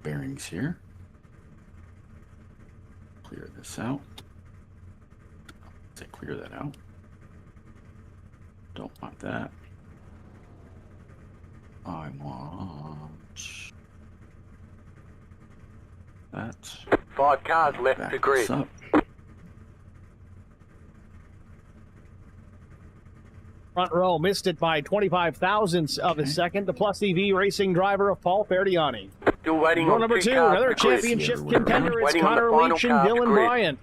bearings here. Clear this out. Say clear that out. Don't want that. I want that. 5 cars left Back to grid. this up. Front row missed it by 25 thousandths of a second. The Plus EV racing driver of Paul Ferdiani. Still waiting Row on number 2 2, cars another to grid. championship Yeah, contender. It's waiting on the Connor final Leach and car to Dylan grid. Bryant.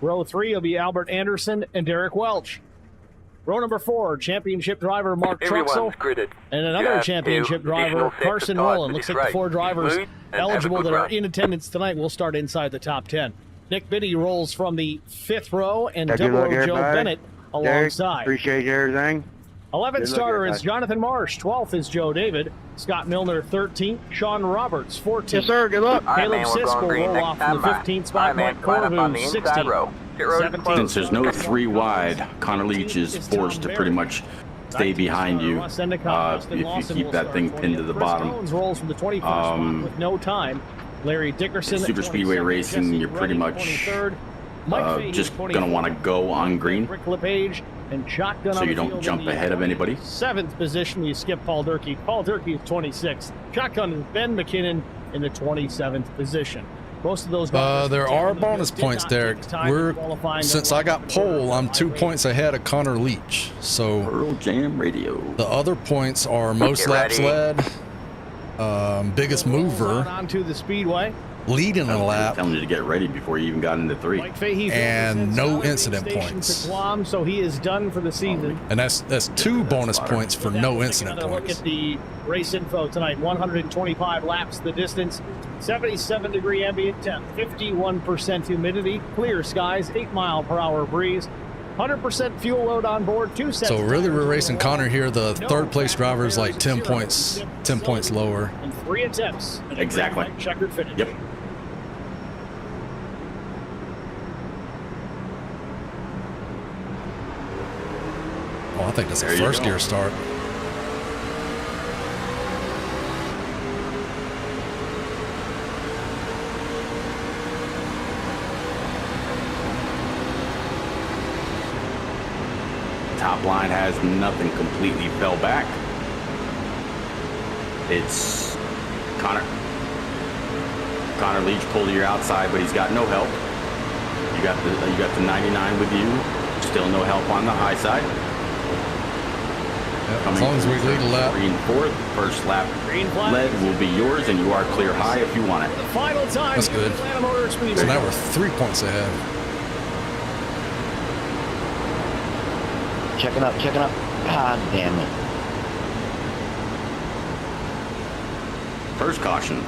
Row 3 will be Albert Anderson and Derek Welch. Row number 4, championship driver Mark Everyone's Truxell gridded. and another Just championship two driver additional sets of Carson tyres Rowland. for Looks this like the race. 4 drivers Smooth and have a eligible good that are run. in attendance tonight will start inside the top 10. Nick Biddy rolls from the 5th row and Good Double O luck, Joe everybody. Bennett Derek, alongside. appreciate everything. 11th Good luck, starter is everybody. Jonathan Marsh. 12th is Joe David. Scott Milner, 13th. Sean Roberts, 14th. Yes, sir. Good luck. All right, Caleb man, we're Sisk going will green roll next off from time the by. 15th All spot. right, man, Mike line up on the Corvu, inside 16th. row. Pit road is 17th. closed. Since there's no 3 wide, Connor Leach is forced to pretty much stay behind you if you keep that thing pinned to the bottom. Rolls from the 21st spot with no time. Larry Dickerson, Super Speedway 22nd. racing, Jesse you're pretty Reddy, much 23rd. Mike Fahey, just going to 24th. want to go on green Rick LePage and shotgun so on you the don't field jump in the ahead of anybody. 7th position. You skip Paul Durkee. Paul Durkee is 26th. Shotgun is Ben McKinnon in the 27th position. Most of those guys There are bonus points, Derek. Since I got pole, I'm 2 points ahead of Connor Leach. So Pearl Jam Radio. the other points are most Get laps ready. led, biggest mover, onto the speedway. leading a lap, Telling you to get ready before you even got into 3. Mike Fahey and no fills in incident station points. to Guam, so he is done for the season. and that's 2 bonus points for no Take incident another look points. at the race info tonight. 125 laps the distance, 77-degree ambient temp, 51% humidity, clear skies, 8-mile-per-hour breeze, 100% fuel load on board, 2 sets. So of really, tires we're racing overall. Connor here. The No third place driver is like 10 zero points, zip 10 points silver, lower. and 3 attempts. at a Exactly. green-white checkered finish. Yep. Oh, I think that's a There you first go. gear start. Top line has nothing, completely fell back. It's Connor. Connor Leach pulled to your outside, but he's got no help. You got the 99 with you. Still no help on the high side. Yep, as long as we lead a lap. Green 4th, first lap Green flag. led will be yours, and you are clear high if you want it. The final time. That's good. Atlanta Motor Speedway. So now we're 3 points ahead. Checking up, checking up. God damn it. First caution.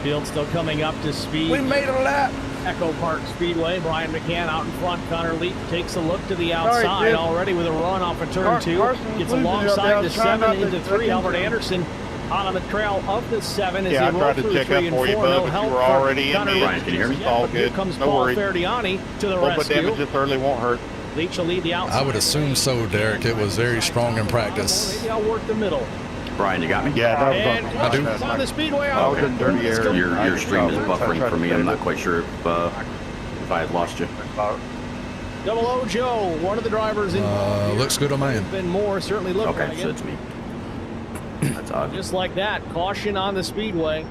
Field still coming up to speed. made a lap. Echo Park Speedway. Brian McCann out in front. Connor Leach takes a look to the outside Jim. already with a run off of turn 2. Carson's Gets losing it up alongside there. to Trying 7 not to into 3. second Albert to- Anderson on the trail of the 7 as Yeah, I they roll tried to through check 3 up and for you, 4. bud, No but help you were for already in Connor the- Leach. Brian, can you hear me? Yeah, All but here good. comes No Paul worries. Ferdiani to the A little bit rescue. damage this early won't hurt. Leach will lead the outside. I would assume so, Derek. It was very strong in practice. Maybe I'll work the middle. Brian, you got me? Yeah, that was And on. I do. Caution's on the speedway. I was in dirty area. Your stream is I buffering tried for to me. I'm finish not it. quite sure if I had lost you. Double O Joe, one of the drivers in. Looks good on my end. Been more certainly looked Okay, like so it. it's me. That's odd. Just like that, caution on the speedway.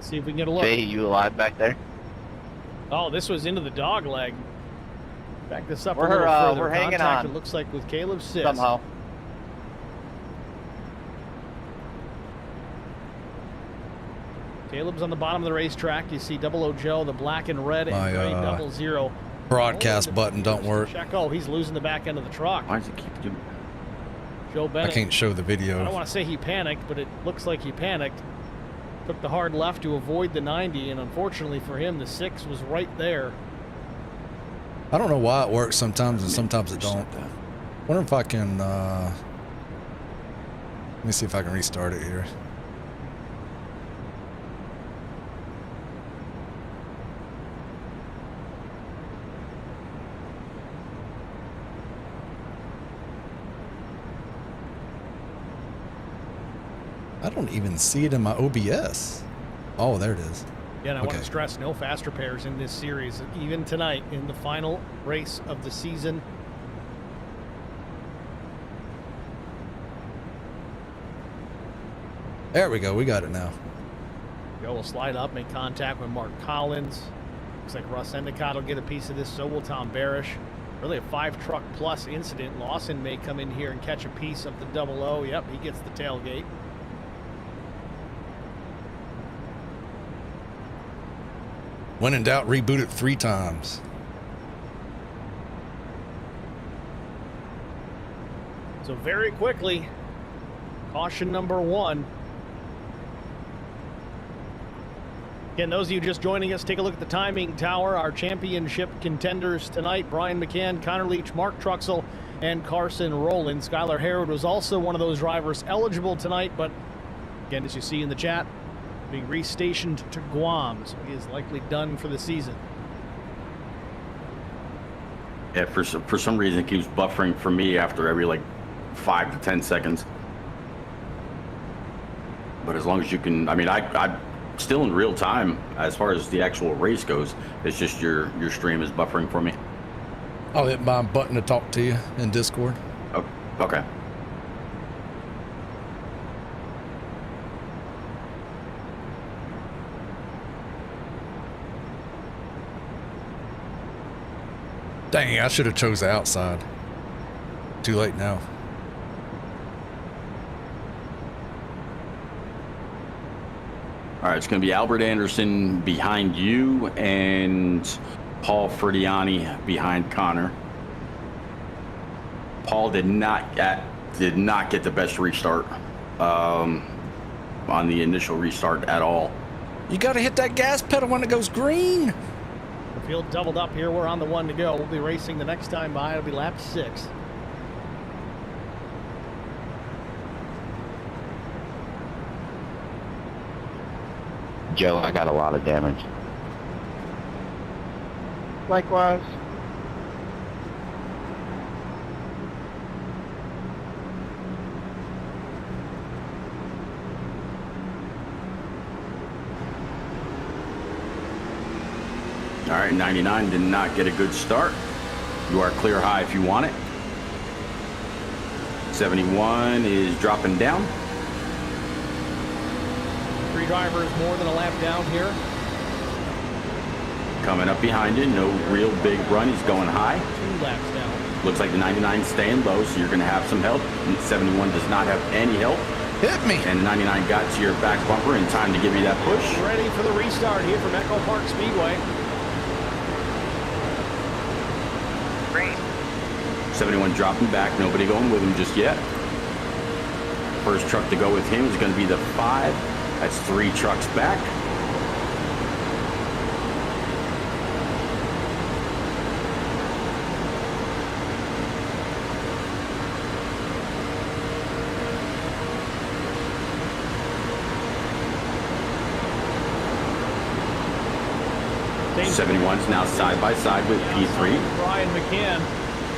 See if we can get a look. Fahey, you alive back there? Oh, this was into the dog leg. Back this up We're, a little further. we're hanging Contact, on. It looks like with Caleb Sisk. Somehow. Caleb's on the bottom of the racetrack. You see Double O Joe, the black and red, My, and gray 00. Broadcast button don't work. Check. Oh, he's losing the back end of the truck. Why does it keep doing Joe I Bennett. can't show the I don't video. want to say he panicked, but it looks like he panicked. Took the hard left to avoid the 90, and unfortunately for him, the 6 was right there. I don't know why it works sometimes and sometimes it don't. Wonder if I can, let me see if I can restart it here. I don't even see it in my OBS. Oh, there it is. Yeah, and I want Okay. to stress no fast repairs in this series, even tonight in the final race of the season. There we go. We got it now. Joe will slide up, make contact with Mark Collins. Looks like Russ Endicott will get a piece of this. So will Tom Barish. Really a 5-truck plus incident. Lawson may come in here and catch a piece of the 00. Yep, he gets the tailgate. When in doubt, reboot it 3 times. So very quickly, caution number 1. Again, those of you just joining us, take a look at the timing tower. Our championship contenders tonight: Brian McCann, Connor Leach, Mark Truxell, and Carson Rowland. Skylar Harrod was also one of those drivers eligible tonight, but again, as you see in the chat, being restationed to Guam, so he is likely done for the season. Yeah, for some reason it keeps buffering for me after every like 5 to 10 seconds. But as long as you can, I mean, I'm still in real time as far as the actual race goes. It's just your stream is buffering for me. I'll hit my button to talk to you in Discord. Oh, okay. Dang, I should have chose the outside. Too late now. All right, it's going to be Albert Anderson behind you and Paul Ferdiani behind Connor. Paul did not get the best restart on the initial restart at all. You got to hit that gas pedal when it goes green. The field doubled up here. We're on the 1 to go. We'll be racing the next time by. It'll be lap 6. Joe, I got a lot of damage. Likewise. All right, 99 did not get a good start. You are clear high if you want it. 71 is dropping down. 3 drivers more than a lap down here. Coming up behind you, no real big run. He's going high. 2 laps down. Looks like the 99 staying low, so you're going to have some help. And 71 does not have any help. Hit me. And the 99 got to your back bumper in time to give you that push. Ready for the restart here from Echo Park Speedway. 71 dropping back, nobody going with him just yet. First truck to go with him is going to be the 5. That's 3 trucks back. Same 71's now side by side with P3. Brian McCann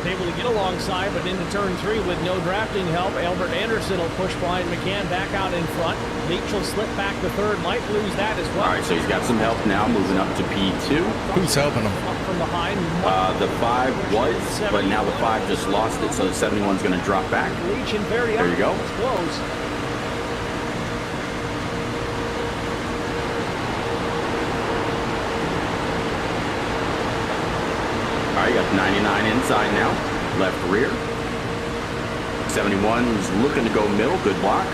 able to get alongside, but into turn 3 with no drafting help. Albert Anderson will push Brian McCann back out in front. Leach will slip back to 3rd, might lose that as well. All right, so he's got some help now, moving up to P2. Who's helping him? Up from behind. The 5 was, but now the 5 just lost it, so the 71's going to drop back. Leach and Verdi. There you go. It's close. All right, you got 99 inside now, left rear. 71's looking to go middle, good block.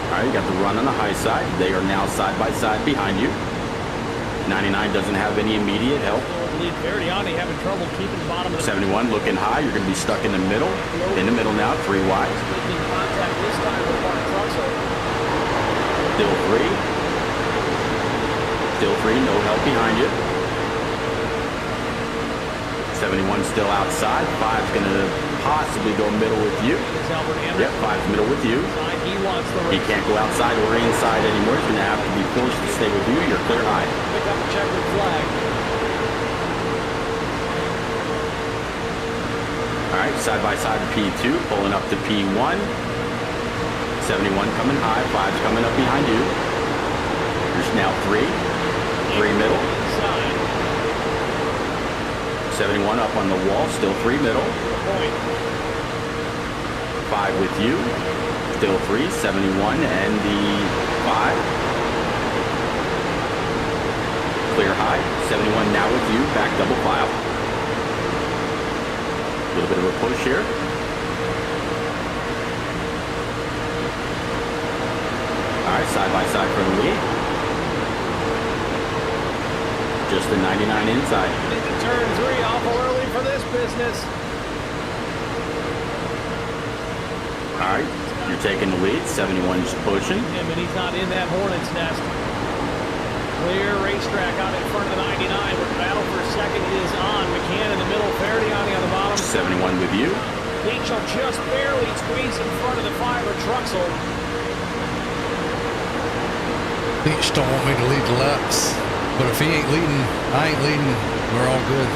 All right, you got the run on the high side. They are now side by side behind you. 99 doesn't have any immediate help. Lead Verdiani having trouble keeping the bottom of the 71 looking high, you're gonna be stuck in the middle. In the middle now, 3 wide. making contact this time with Mark Truxell. Still 3. Still 3, no help behind you. 71 still outside. 5's gonna possibly go middle with you. It's Albert Anderson. Yep, 5's middle with you. He wants the He race. can't go outside or inside anymore. He's gonna have to be forced to stay with you. You're clear high. Pick up a checkered flag. All right, side by side to P2, pulling up to P1. 71 coming high, 5's coming up behind you. There's now 3 middle. Inside. 71 up on the wall, still 3 middle. Point. 5 with you, still 3, 71 and the 5. Clear high, 71 now with you, back double file. A little bit of a push here. All right, side by side for the lead. Just the 99 inside. Into turn 3, awful early for this business. All right, you're taking the lead, 71's pushing. Him, and he's not in that hornet's nest. Clear racetrack out in front of the 99, where the battle for second is on. McCann in the middle, Ferdiani on the bottom. 71 with you. Leach will just barely squeeze in front of the 5 of Truxell. Leach don't want me to lead the laps, but if he ain't leading, I ain't leading. We're all good.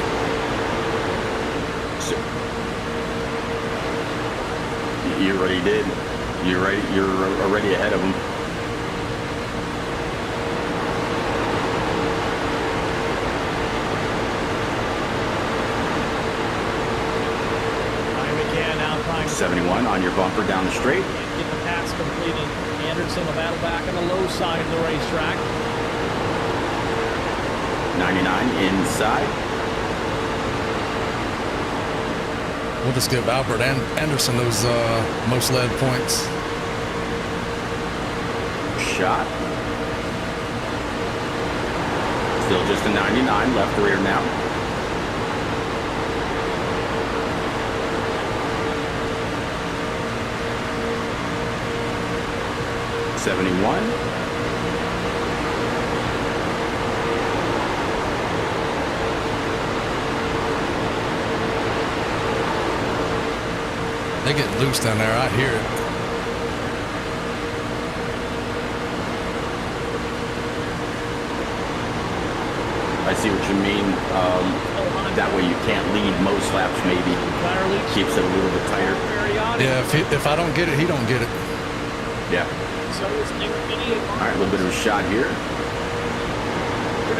You already did. You're right. You're already ahead of him. McCann now trying to 71 on your bumper down the straight. get the pass completed. Anderson will battle back on the low side of the racetrack. 99 inside. We'll just give Albert and Anderson those most led points. Shot. Still just a 99 left rear now. '71. They get loose down there. I hear it. I see what you mean. That way you can't lead most laps maybe. Keeps it a little bit tighter. Yeah, if I don't get it, he don't get it. Yeah. All right, a little bit of a shot here.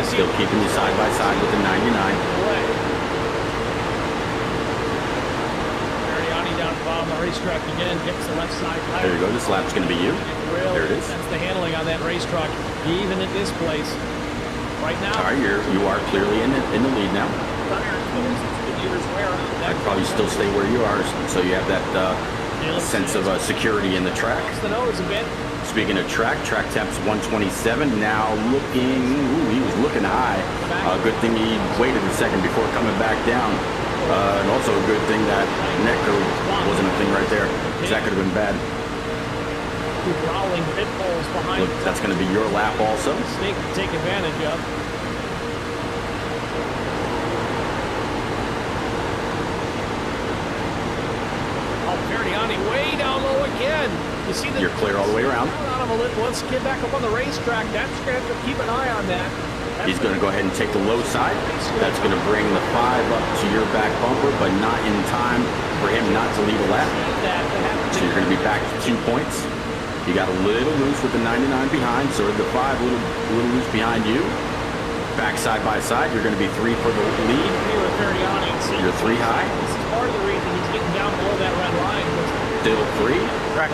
Still keeping you side by side with the 99. Ferdiani down the bottom of the racetrack again, hits the left side. There you go. This lap's going to be you. There it is. That's the handling on that race truck, even at this place. Right now, All right, you are clearly in the lead now. I'd probably still stay where you are, so you have that sense of security in the track. the nose a bit. Speaking of track temp's 127. Now looking, he was looking high. Good thing he waited a second before coming back down. And also a good thing that neck code wasn't a thing right there, because that could have been bad. Two growling pit bulls behind. Look, that's going to be your lap also. Snake to take advantage of. Ferdiani way down low again. You see the You're clear all the way around. Let's get back up on the racetrack. That's going to have to keep an eye on that. He's going to go ahead and take the low side. That's going to bring the 5 up to your back bumper, but not in time for him not to lead a lap. So you're going to be back to 2 points. You got a little loose with the 99 behind, so the 5 a little loose behind you. Back side by side, you're going to be 3 for the lead. You're 3 high. This is part of the reason he's getting down below that red line. Still 3. Track.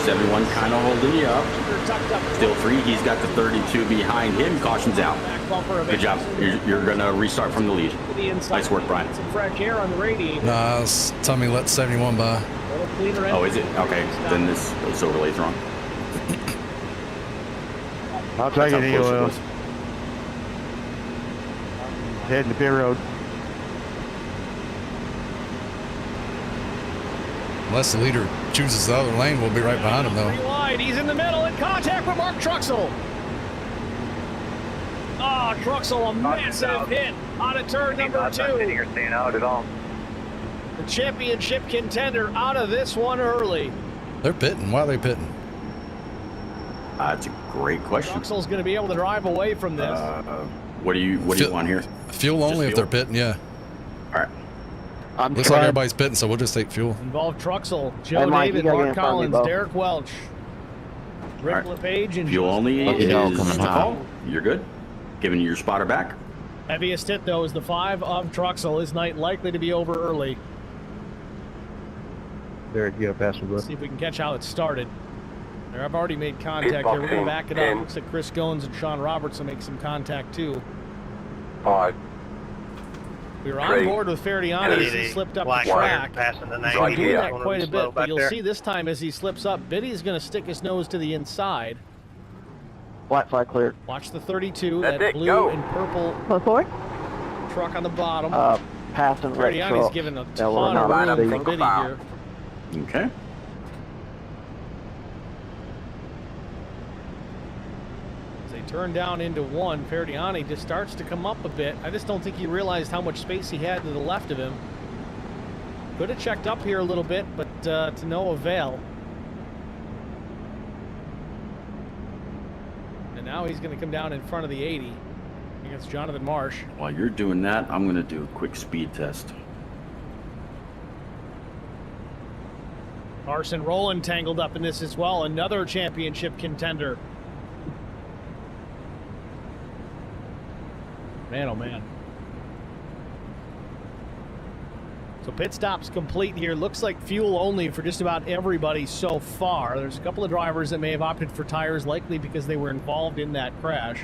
71 kind of holding you up. Still 3. He's got the 32 behind him. Caution's out. Good job. You're going to restart from the lead. Nice work, Brian. Some fresh air on the radiator. Nah, tell me let 71 by. Oh, is it? Okay. Then this overlay's wrong. I'll take That's it, how close it EOL. was. Heading to pit road. Unless the leader chooses the other lane, we'll be right behind him, though. Pretty wide. He's in the middle in contact with Mark Truxell. Oh, Truxell, a massive hit out of turn number 2. You're staying out at all. The championship contender out of this one early. They're pitting. Why are they pitting? That's a great question. Truxell's going to be able to drive away from this. What do you want here? Fuel only if fuel? they're pitting, yeah. All right. I'm Looks like trying. everybody's pitting, so we'll just take fuel. Involved Truxell, Joe Hey, Mike, David, you gotta get Mark in front of me, Collins, Bo. Derek Welch, Rick All right. LePage, and Fuel only Okay, no, is coming the high. call. You're good. Giving you your spotter back. heaviest hit, though, is the 5 of Truxell. His night likely to be over early. Derek, you got past me, bud. See if we can catch how it started. There, I've already made contact here. We're going to Hitboxing, back it 10. up. Looks like Chris Goins and Sean Roberts will make some contact, too. 5. We were on Trey. board with Ferdiani as he slipped up the track. Passing the He's 90. been doing here. that quite a Slow bit, but back you'll there. see this time as he slips up, Biddy's going to stick his nose to the inside. Flat flag cleared. Watch the 32, That's that it, blue go. and purple Close forward. truck on the bottom. Passing red Ferdiani's truck. given a Now we're ton of not room safe. for Biddy Foul. here. Okay. As they turn down into one, Ferdiani just starts to come up a bit. I just don't think he realized how much space he had to the left of him. Could have checked up here a little bit, but to no avail. And now he's going to come down in front of the 80 against Jonathan Marsh. While you're doing that, I'm going to do a quick speed test. Carson Rowland tangled up in this as well, another championship contender. Man, oh man. So pit stop's complete here. Looks like fuel only for just about everybody so far. There's a couple of drivers that may have opted for tires, likely because they were involved in that crash.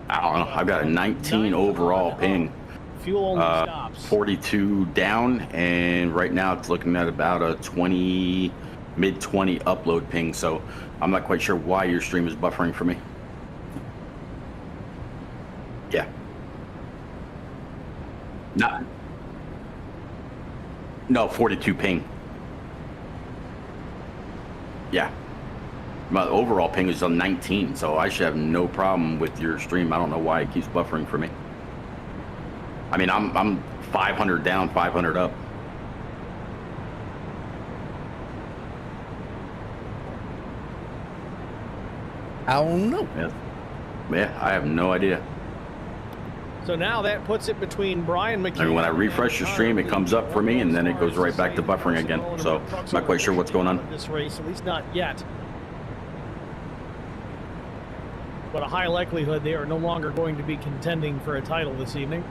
I don't know. I've got a 19 overall ping. Fuel only stops. 42 down, and right now it's looking at about a 20, mid 20 upload ping. So I'm not quite sure why your stream is buffering for me. Yeah. No, 42 ping. Yeah. My overall ping is on 19, so I should have no problem with your stream. I don't know why it keeps buffering for me. I mean, I'm 500 down, 500 up. I don't know. Yeah, I have no idea. So now that puts it between Brian McKee. I mean, when I refresh the stream, it comes up for me, and then it goes right back to buffering again. So, not quite sure what's going on. This race, at least not yet. But a high likelihood they are no longer going to be contending for a title this evening.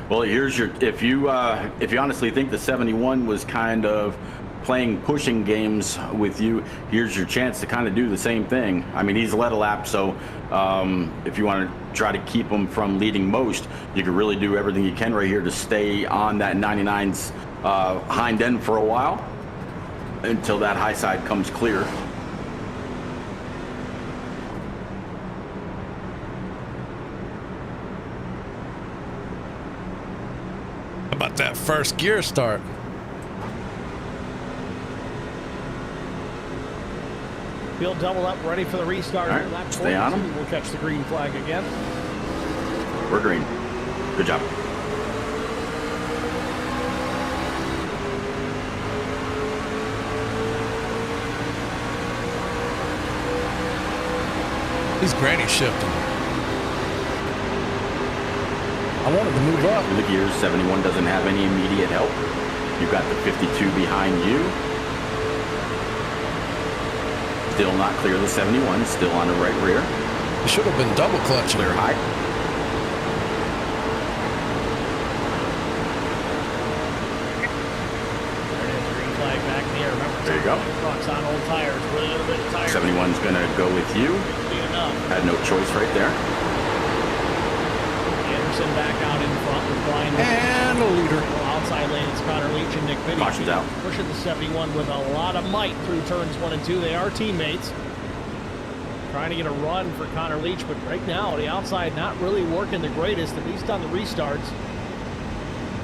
Well, here's your, if you honestly think the 71 was kind of playing pushing games with you, here's your chance to kind of do the same thing. I mean, he's led a lap, so if you want to try to keep him from leading most, you can really do everything you can right here to stay on that 99's hind end for a while until that high side comes clear. How about that first gear start? Field double up, ready for the restart. All right, Lap stay on 42, him. We'll catch the green flag again. We're green. Good job. He's granny shifting. I wanted to move up. The gears, 71 doesn't have any immediate help. You've got the 52 behind you. Still not clear the 71, still on the right rear. He should have been double clutching. Clear high. There it is, green flag back in the air. Remember, There you go. trucks on old tires, with a little bit of tire. 71's gonna go with you. Be enough. Had no choice right there. Anderson back out in front with Brian. And a leader. Outside lane, it's Connor Leach and Nick Biddy. Caution's out. Pushing the 71 with a lot of might through turns 1 and 2. They are teammates. Trying to get a run for Connor Leach, but right now, the outside not really working the greatest, at least on the restarts.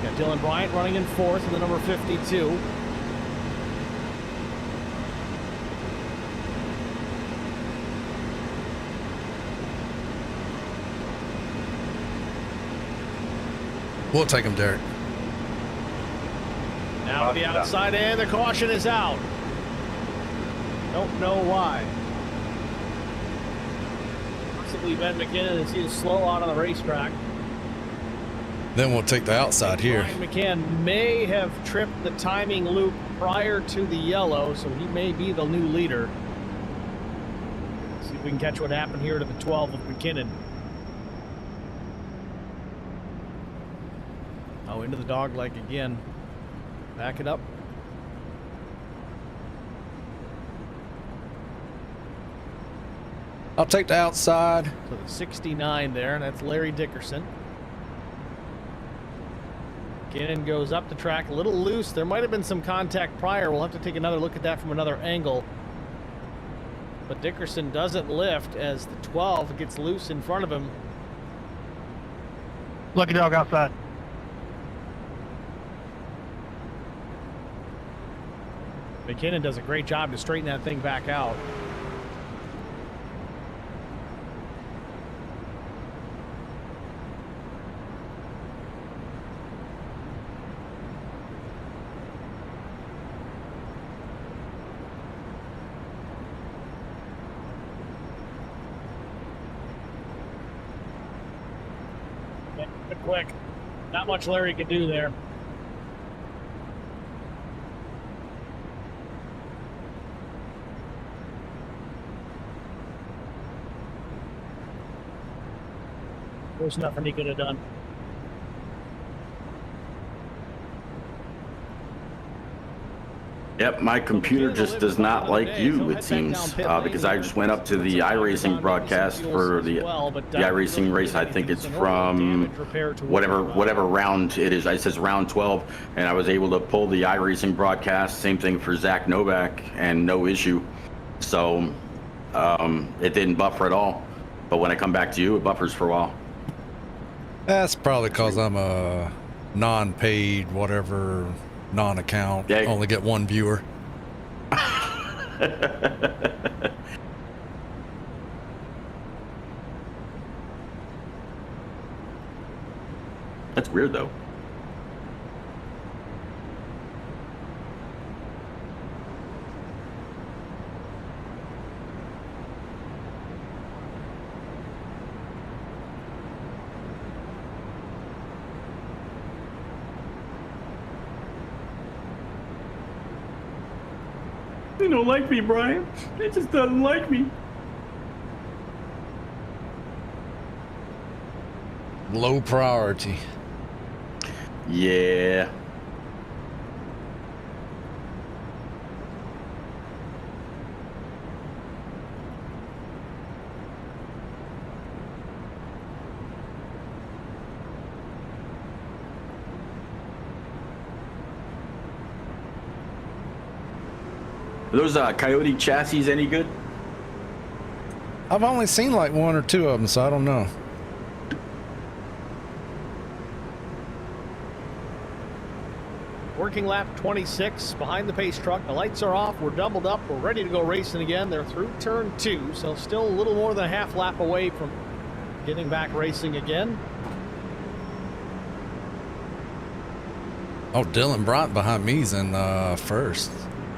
Got Dylan Bryant running in fourth with the number 52. We'll take him, Derek. Now the outside, and the caution is out. Don't know why. Possibly Ben McKinnon as he is slow out on the racetrack. Then we'll take the outside here. Ryan McCann may have tripped the timing loop prior to the yellow, so he may be the new leader. See if we can catch what happened here to the 12 of McKinnon. Oh, into the dog leg again. Back it up. I'll take the outside. So the 69 there, and that's Larry Dickerson. McKinnon goes up the track, a little loose. There might have been some contact prior. We'll have to take another look at that from another angle. But Dickerson doesn't lift as the 12 gets loose in front of him. Lucky dog outside. McKinnon does a great job to straighten that thing back out. Quick. Not much Larry could do there. There's nothing he could have done. Yep, my computer just does not like you, it seems, because I just went up to the iRacing broadcast for the iRacing race. I think it's from whatever round it is. It says round 12, and I was able to pull the iRacing broadcast. Same thing for Zach Novak, and no issue. So it didn't buffer at all. But when I come back to you, it buffers for a while. That's probably because I'm a non-paid, whatever, non-account. Yeah. Only get one viewer. That's weird, though. They don't like me, Brian. They just doesn't like me. Low priority. Yeah. Are those Coyote chassis any good? I've only seen like one or two of them, so I don't know. Working lap 26 behind the pace truck. The lights are off. We're doubled up. We're ready to go racing again. They're through turn 2, so still a little more than a half lap away from getting back racing again. Oh, Dylan Bryant behind me's in first.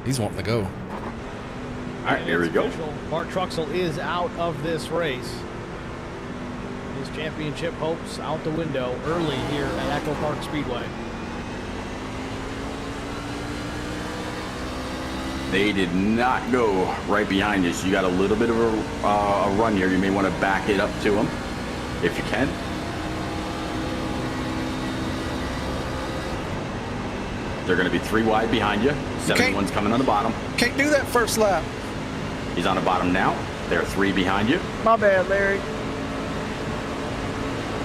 He's wanting to go. All right, here we go. Mark Truxell is out of this race. His championship hopes out the window early here at Echo Park Speedway. They did not go right behind you, so you got a little bit of a run here. You may want to back it up to them if you can. They're going to be 3 wide behind you. 71's coming on the bottom. Can't do that first lap. He's on the bottom now. They're 3 behind you. My bad, Larry.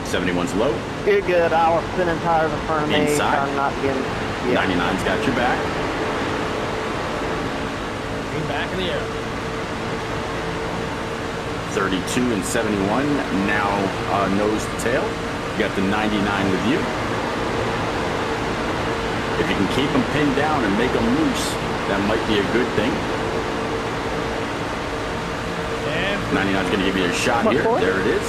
71's low. You're good. I was spinning tires in front of me. Inside. I'm not getting. Yeah. 99's got your back. Back in the air. 32 and 71 now nose to tail. You got the 99 with you. If you can keep them pinned down and make them loose, that might be a good thing. And 99's going to give you a shot here. There it is.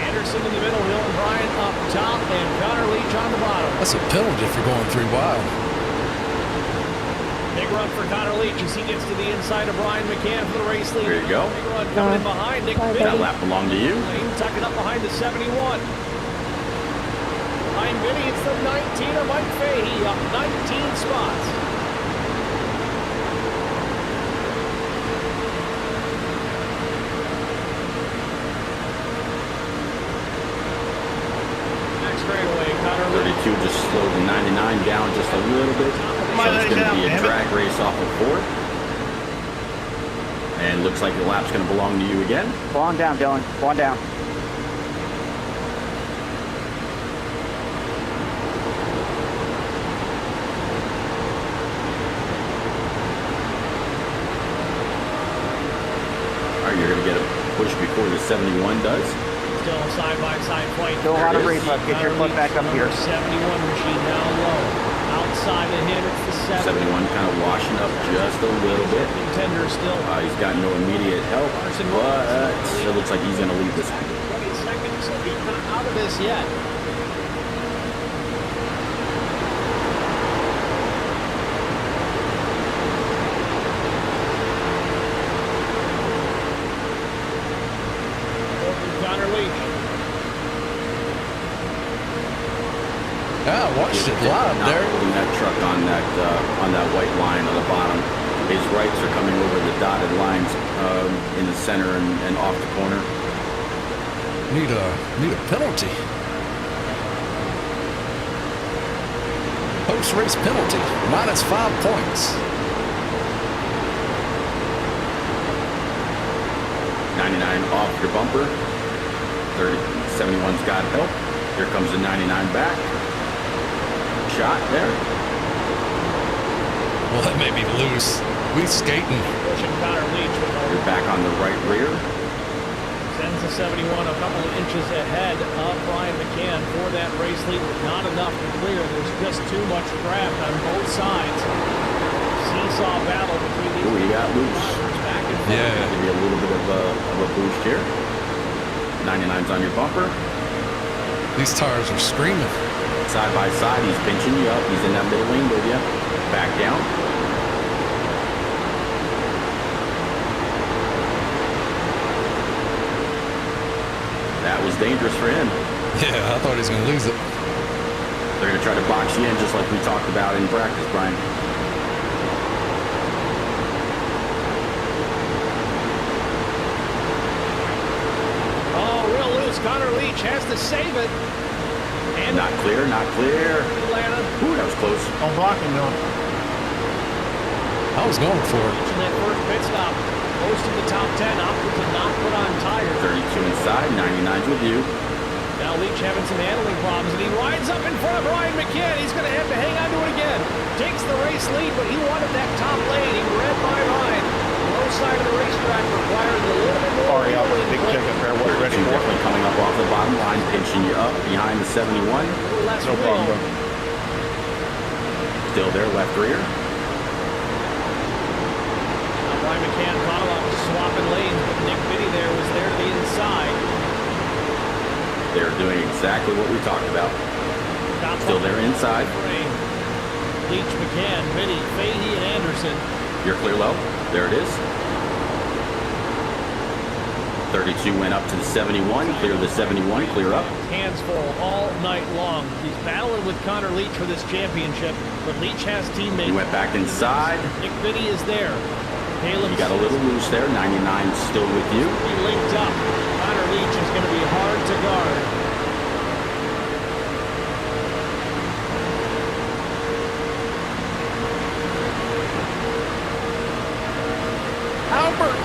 Anderson in the middle, Hill and Bryant up top, and Connor Leach on the bottom. That's a penalty for going 3 wide. Big run for Connor Leach as he gets to the inside of Brian McCann for the race lead. There you go. Big run coming in behind Nick That Biddy. lap belonged to you. Lane tucking up behind the 71. Behind Biddy, it's the 19er Mike Fahey up 19 spots. Next straightaway, Connor Leach. 32 just slowed the 99 down just a little bit. So it's going to be a drag race off of 4. And looks like the lap's going to belong to you again. Go on down, Dylan. Go on down. All right, you're going to get a push before the 71 does. Still a side-by-side fight. Still a lot of There it is. reflex. Get your foot back up here. 71 machine down low. Outside of him, it's the 71 kind of washing up just a little bit. Contender still. He's got no immediate help, but it looks like he's going to leave this. 20 seconds, so he's not out of this yet. Connor Leach. Yeah, I watched it live Not there. holding that truck on that white line on the bottom. His rights are coming over the dotted lines in the center and off the corner. Need a penalty. Post-race penalty, -5 points. 99 off your bumper. 71's got help. Here comes the 99 back. Shot there. Well, that made me loose. We skating. Pushing Connor Leach with You're back on the right rear. sends the 71 a couple of inches ahead of Brian McCann for that race lead. Not enough to clear. There's just too much draft on both sides. Seesaw battle between these Ooh, you got loose. drivers back and forth. Yeah. Give you a little bit of a boost here. 99's on your bumper. These tires are screaming. Side by side, he's pinching you up. He's in that middle lane with you. Back down. That was dangerous for him. Yeah, I thought he was going to lose it. They're going to try to box you in just like we talked about in practice, Brian. Oh, real loose. Connor Leach has to save it. And Not clear, not clear. Atlanta Ooh, that was close. Don't block him, Dylan. I was going for it. reaching that first pit stop. Most of the top 10 opted to not put on tires. 32 inside, 99's with you. Now Leach having some handling problems, and he rides up in front of Brian McCann. He's going to have to hang on to it again. Takes the race lead, but he wanted that top lane. He read by Ryan. The low side of the racetrack requires a little bit more. Sorry, I'll wheeling big grip. check up there. What's ready 32 for? definitely coming up off the bottom line, pinching you up behind the 71. Less No wheel. problem, bro. Still there, left rear. Now Brian McCann thought about swapping lanes, but Nick Biddy there was there to the inside. They're doing exactly what we talked about. Top Still there inside. Leach, McCann, Biddy, Fahey, and Anderson. You're clear low. There it is. 32 went up to the 71. Clear the 71. Clear up. Hands full all night long. He's battling with Connor Leach for this championship, but Leach has teammates. You went back inside. Nick Biddy is there. Caleb You got a little loose there. 99 still with you. He linked up. Connor Leach is going to be hard to guard. Albert,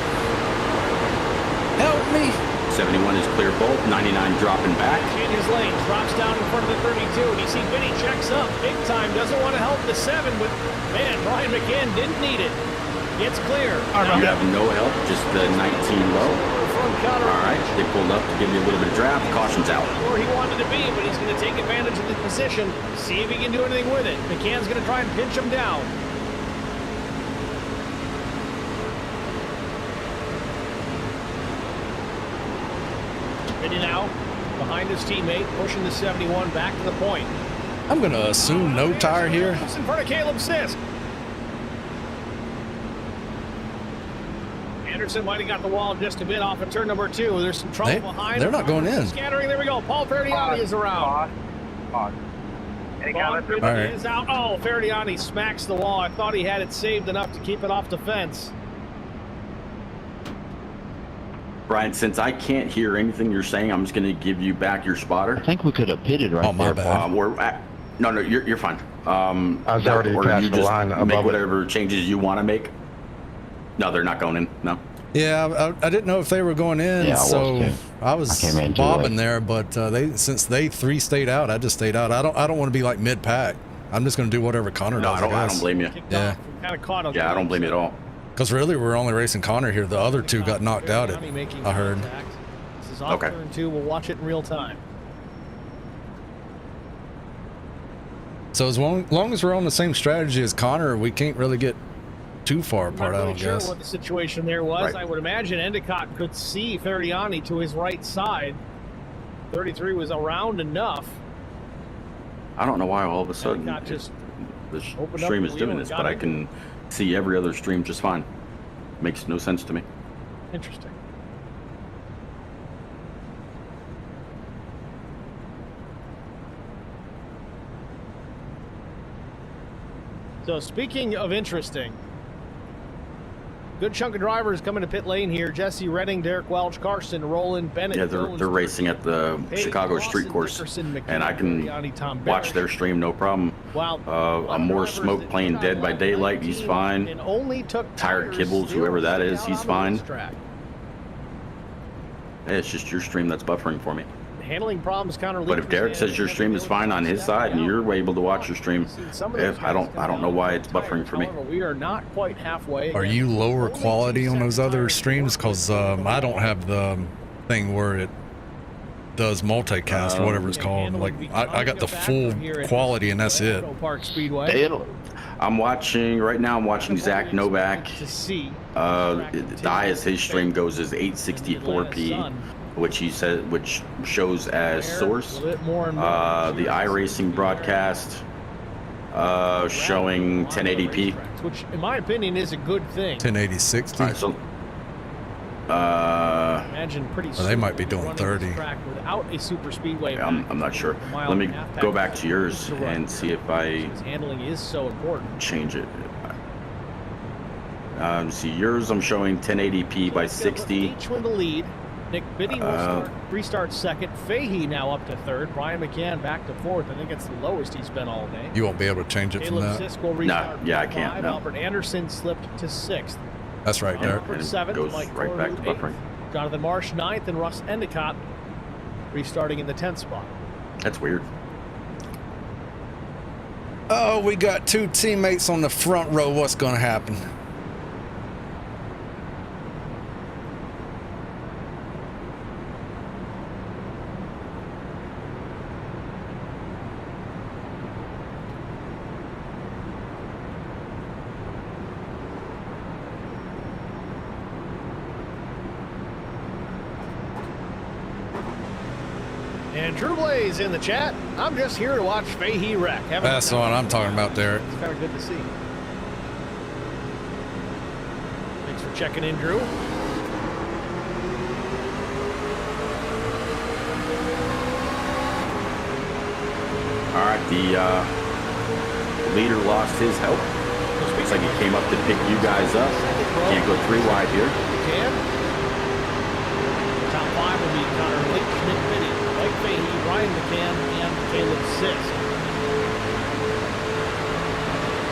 help me. 71 is clear both. 99 dropping back. Changes lanes, drops down in front of the 32, and you see Biddy checks up big time. Doesn't want to help the 7, but man, Brian McCann didn't need it. Gets clear. You have no help. Just the 19 low. From Connor All right. They pulled up to give you a little bit of draft. Caution's out. where he wanted to be, but he's going to take advantage of the position, see if he can do anything with it. McCann's going to try and pinch him down. Biddy now behind his teammate, pushing the 71 back to the point. I'm going to assume no tire here. Just in front of Caleb Sisk. Anderson might have got the wall just a bit off of turn number 2. There's some trouble behind. They're not going in. Scattering. There we go. Paul Ferdiani is around. Pause. Any comments? Bond All right. is out. Oh, Ferdiani smacks the wall. I thought he had it saved enough to keep it off the fence. Brian, since I can't hear anything you're saying, I'm just going to give you back your spotter. I think we could have pitted right Oh, my there. bad. No, you're fine. I was already or past you the just line make above it. whatever changes you want to make. No, they're not going in. No. Yeah, I didn't know if they were going in, Yeah, I was so too. I was I came in too bobbing late. there. But since they 3 stayed out, I just stayed out. I don't want to be like mid pack. I'm just going to do whatever Connor No, does. I don't blame you. Kicked Yeah. off. Kind of caught on. Yeah, I don't blame you at all. Because really, we're only racing Connor here. The other 2 got knocked out. I heard. This is off Okay. turn 2. We'll watch it in real time. So as long as we're on the same strategy as Connor, we can't really get too far I'm apart. not I really don't sure guess. what the situation there was. Right. I would imagine Endicott could see Ferdiani to his right side. 33 was around enough. I don't know why all of a sudden Endicott just the opened up stream the is wheel doing and this, got but I into can see every other stream just fine. Makes no sense to me. interesting. So speaking of interesting, good chunk of drivers coming to pit lane here. Jesse Redding, Derek Welch, Carson, Roland, Bennett. Yeah, Jones, they're racing at the Page, Chicago Lawson, street course, Dickerson, McKenna, and I can Ferdiani, Tom watch Barish. their stream no problem. Wow. I'm more smoke playing Dead by Daylight. He's fine. And only took Tired tires Kibbles, still whoever that stay is, out he's on the fine. racetrack. Hey, it's just your stream that's buffering for me. Handling problems, Connor. But if Derek says your stream is fine on his side and you're able to watch your stream, I don't know why it's buffering for me. We are not quite halfway. Are you lower quality on those other streams? Because I don't have the thing where it does multicast or whatever it's called. Like I got the full quality and that's it. Park Speedway It'll- I'm watching right now. I'm watching Zach Novak. to see. The highest his stream goes is 864p, which he said, which shows as source. The iRacing broadcast showing 1080p. which in my opinion is a good thing. 1080 60. All right, so Imagine pretty Well, they might be doing running this 30. track without a super speedway. I'm not sure. Let me go back to yours and see if I His handling is so important. change it. See, yours I'm showing 1080p by 60. Each with the lead. Nick Biddy will restart second. Fahey now up to third. Brian McCann back to fourth. I think it's the lowest he's been all day. You won't be able to change it from Caleb that. Sisk will restart yeah, I to can't, five. no. Albert Anderson slipped to sixth. That's right, Derek. For And it seventh, goes Mike right back to Corlew, buffering. eighth. Jonathan Marsh ninth, and Russ Endicott restarting in the 10th spot. That's weird. Oh, we got 2 teammates on the front row. What's going to happen? And Drew Blaze in the chat. I'm just here to watch Fahey wreck. That's what I'm talking about, Derek. It's kind of good to see. Thanks for checking in, Drew. All right, the leader lost his help. Looks like he came up to pick you guys up. Can't go 3 wide here. Can. Top 5 will be Connor Leach, Nick Biddy, Mike Fahey, Ryan McCann, and Caleb Sisk.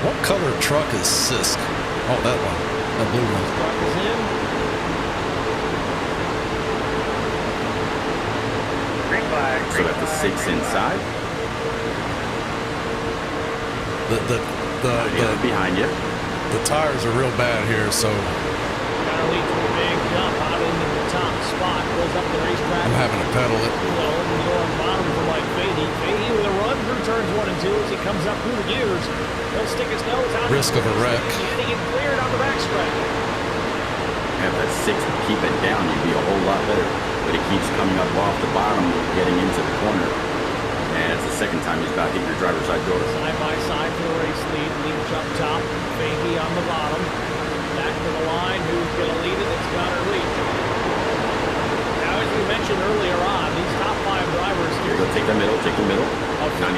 What color truck is Sisk? Oh, that one. That blue one. Truck is in. Green flag. So that's the 6 inside. Yeah, behind you. The tires are real bad here, so Connor Leach with a big jump out into the top spot. Goes up the racetrack. I'm having to pedal it. Go on bottom for Mike Fahey. Fahey with a run through turns 1 and 2 as he comes up through the gears. He'll stick his nose out. Risk of a wreck. And he gets cleared on the backstretch. Have that 6 keep it down, you'd be a whole lot better. But it keeps coming up off the bottom, getting into the corner. And it's the second time he's about hit your driver's side door. Side by side for the race lead. Leach up top. Fahey on the bottom. Back to the line. Who's going to lead it? It's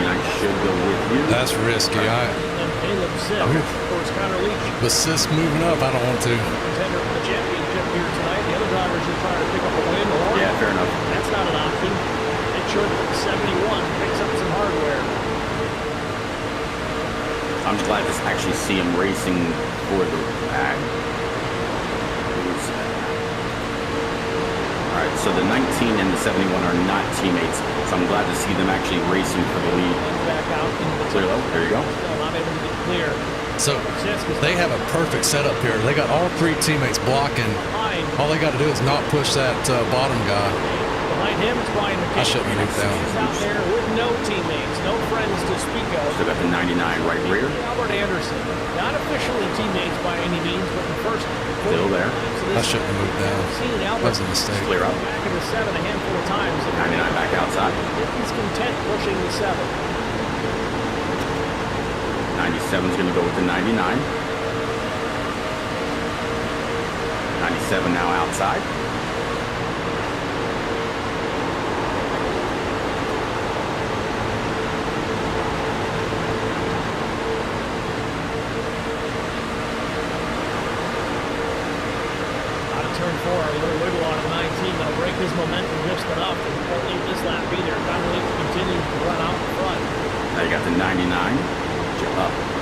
99 should go with you. That's risky. And Caleb Sims, of course, Connor Leach, The Sis moving up, I don't want to. contender for the championship here tonight. The other drivers are trying to pick up a win. Or Yeah, fair enough. that's not an option. It should 71 picks up some hardware. I'm just glad to actually see him racing for the back. All right, so the 19 and the 71 are not teammates, so I'm glad to see them actually racing for the lead. Back out into the Clear low, there you go. Still not able to get clear. So they have a perfect setup here. They got all three teammates blocking. Behind, All they got to do is not push that bottom guy. behind him is Brian McKay. I shouldn't have moved down. He's out there with no teammates, no friends to speak of. Still got the 99 right rear. Albert Anderson, not officially teammates by any means, but the first Still there. I shouldn't have moved down. Seen That Albert was a mistake. Clear up. back in the 7 a handful of times. 99 back outside. He's content pushing the 7. 97 is going to go with the 99. 97 now outside. Out of turn 4, a little wiggle on a 19 that'll break his momentum just enough. And won't leave this lap either. Connor Leach continues to run out in front. Now you got the 99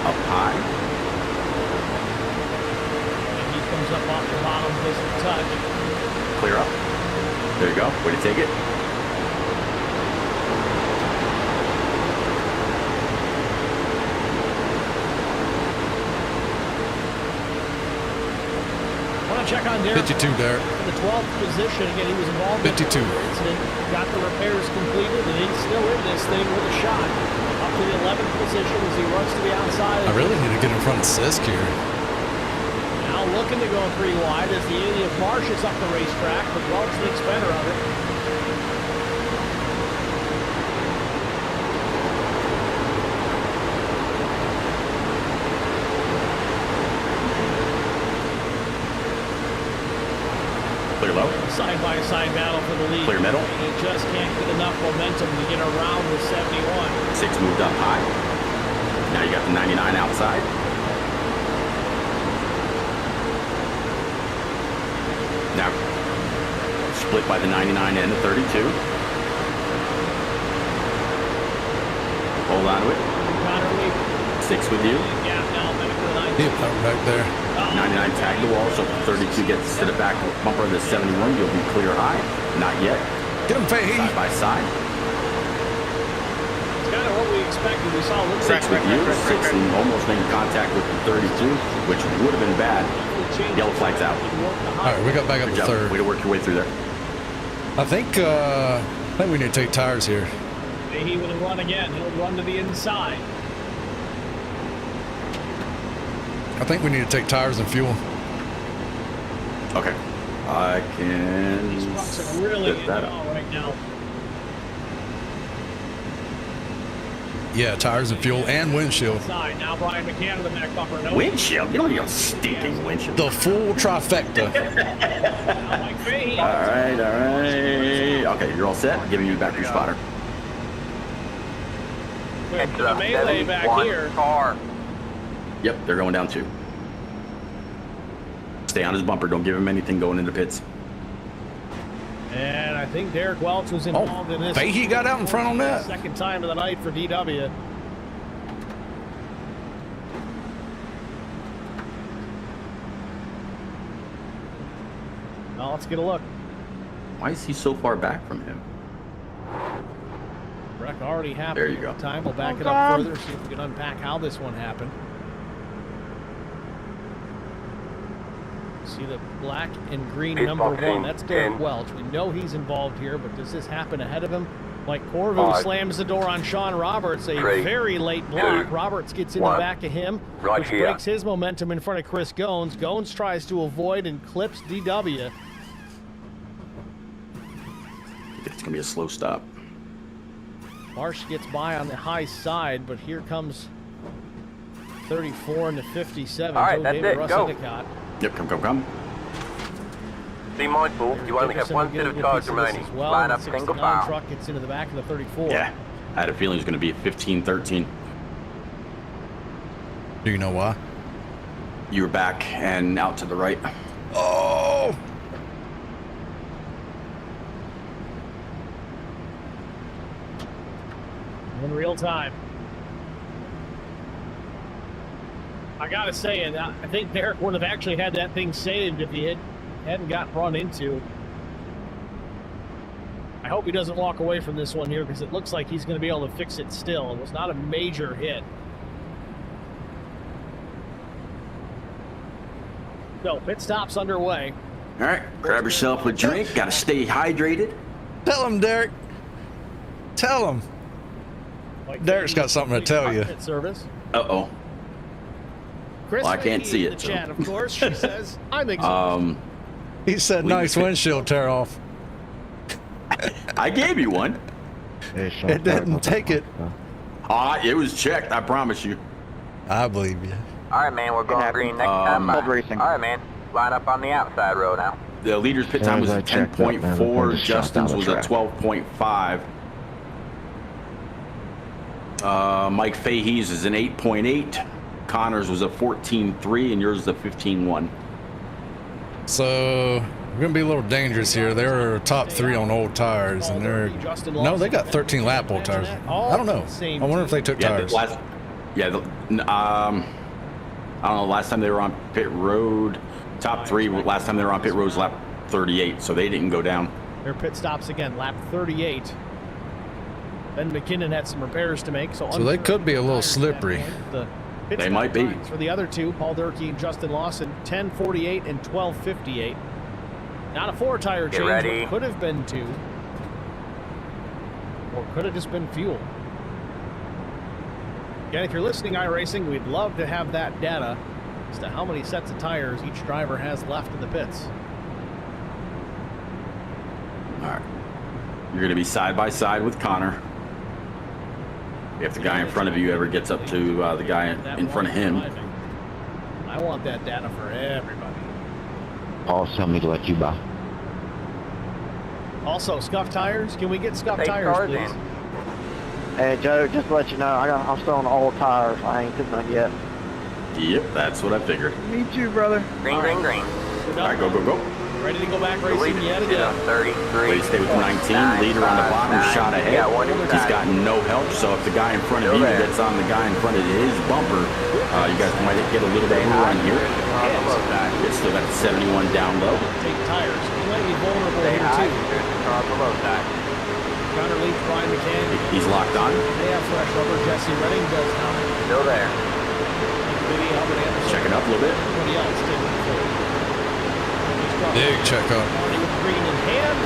up high. And he comes up off the bottom, doesn't touch. Clear up. There you go. Way to take it. Want to check on Derek? 52, Derek. In the 12th position. Again, he was involved 52. in the incident. Got the repairs completed, and he's still in this thing with a shot. Up to the 11th position as he runs to the outside. I really need to get in front of Sisk here. Now looking to go 3 wide as the 80 of Marsh is up the racetrack, but Welch thinks better of it. Clear low. Side-by-side battle for the lead. Clear middle. He just can't get enough momentum to get around with 71. 6 moved up high. Now you got the 99 outside. Now split by the 99 and the 32. Hold on to it. Connor Leach. 6 with you. Gap now back to the 19. Yep, right there. 99 tag the wall, so 32 gets to the back bumper of the 71. You'll be clear high. Not yet. Get him, Fahey. Side by side. It's kind of what we expected. We saw a little 6 with you. 6 and almost making contact with the 32, which would have been bad. Yellow flag's out. All right, we got back up Good to job. third. Way to work your way through there. I think we need to take tires here. He will run again. He'll run to the inside. I think we need to take tires and fuel. Okay. I can These trucks are really set in that it all up. right now. Yeah, tires and fuel and windshield. Side. Now Brian McCann to the back bumper. No. Windshield? You don't need a stinking windshield. The full trifecta. Now Mike Fahey. All right, all right. Okay, you're all set. Giving you back your spotter. With Into the the melee back 71 here. car. Yep, they're going down 2. Stay on his bumper. Don't give him anything going into pits. And I think Derek Welch was involved in this. Fahey got out in front on that. Second time of the night for DW. Now let's get a look. Why is he so far back from him? Wreck already happened. There you go. Time we'll back it up further, see if we can unpack how this one happened. See the black and green Pit number box 1. That's Derek 10. Welch. We know he's involved here, but does this happen ahead of him? Like Corvo 5, slams the door on Sean Roberts, a 3, very late block. 2, Roberts gets in 1. the back of him, Right which here. breaks his momentum in front of Chris Goins. Goins tries to avoid and clips DW. It's going to be a slow stop. Marsh gets by on the high side, but here comes 34 and the 57. All right, Joe that's David it, Russ go. Endicott. Yep, come. Be mindful, you only have Dickerson one will get set a of good tires piece of this remaining. as well. Line The up single 69 file. truck gets into the back of the 34. Yeah. I had a feeling it was going to be a 15-13. Do you know why? You were back and out to the right. Oh! In real time. I gotta say, and I think Derek would have actually had that thing saved if he hadn't got run into. I hope he doesn't walk away from this one here because it looks like he's going to be able to fix it still. It was not a major hit. So, pit stop's underway. All right, grab yourself a drink. Got to stay hydrated. Tell him, Derek. Tell him. Derek's got something to tell you. Service. Uh-oh. Chris Well, I can't see in it, the so. chat, of course. She says, I'm exhausted. He said, nice windshield tear off. I gave you one. It didn't take it. It was checked, I promise you. I believe you. All right, man, we're going green next time. Road racing. All right, man, line up on the outside row now. The leader's pit time was I a checked that, man. 10.4. I just shot down Justin's the was a track. 12.5. Mike Fahey's is an 8.8. Connor's was a 14.3, and yours is a 15.1. So we're gonna be a little dangerous here. They're top 3 on old tires, and no, they got 13 lap old tires. I don't know. I wonder if they took tires. I don't know. Last time they were on pit road, top 3. Last time they were on pit road was lap 38, so they didn't go down. Their pit stops again, lap 38. Ben McKinnon had some repairs to make, so they could be a little slippery. They might be. For the other two, Paul Durkee and Justin Lawson, 10:48 and 12:58. Not a 4-tire change, ready. but could have been 2. Or could have just been fuel. Again, if you're listening, iRacing, we'd love to have that data as to how many sets of tires each driver has left in the pits. All right. You're going to be side by side with Connor. If the guy in front of you ever gets up to the guy in front of him. I want that data for everybody. Paul tell me to let you by. Also, scuff tires. Can we get scuff Take tires, cars please? in. Hey Joe, just to let you know, I'm still on the old tires. I ain't took none yet. Yep, that's what I figured. Me too, brother. Green, green, green. All right, go, go, go. Ready to go back The racing leader's yet pit again. on 33. Way to stay with 19. Leader on the bottom, shot ahead. Yeah, one He's inside. got no help, so if the guy in front of Still you there. gets on the guy in front of his bumper, you guys might get a little bit of a run here. On the low side. It's still got the 71 down low. Take tires. He might be vulnerable Stay here high. too. There's the car on the low side. Connor leads Brian McCann. He's locked on. They have fresh rubber. Jesse Redding does now. Still there. Vinny Albert Anderson. Checking up a little bit. Everybody else did. Big checkup. Marty with green in hand.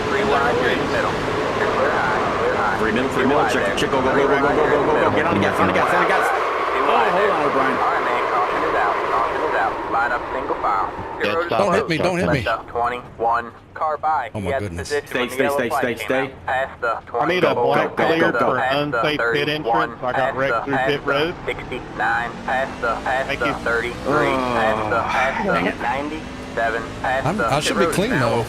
Three wide, you're in the middle. You're clear high, clear high. 3 minutes, 3 Three minutes. wide Check, there. check, go, go, go, go, go, go, go, go, go. Get on the gas, on the gas, on the gas. Too Oh, wide hold there. on, O'Brien. All right, man, caution is out. Caution is out. Line up single file. Pit road is Don't closed. hit me, don't hit me. Left up 21 car by. Oh, He my had the goodness. position Stay, when the stay, yellow stay, flag stay, came stay. out. Past the I need a 24, black go, go, clear go. for past the unsafe pit 31, entrance. I got past wrecked through past pit road. 69, past the Thank you. 33, past dang the it. 97, past the I should pit be road clean now. though.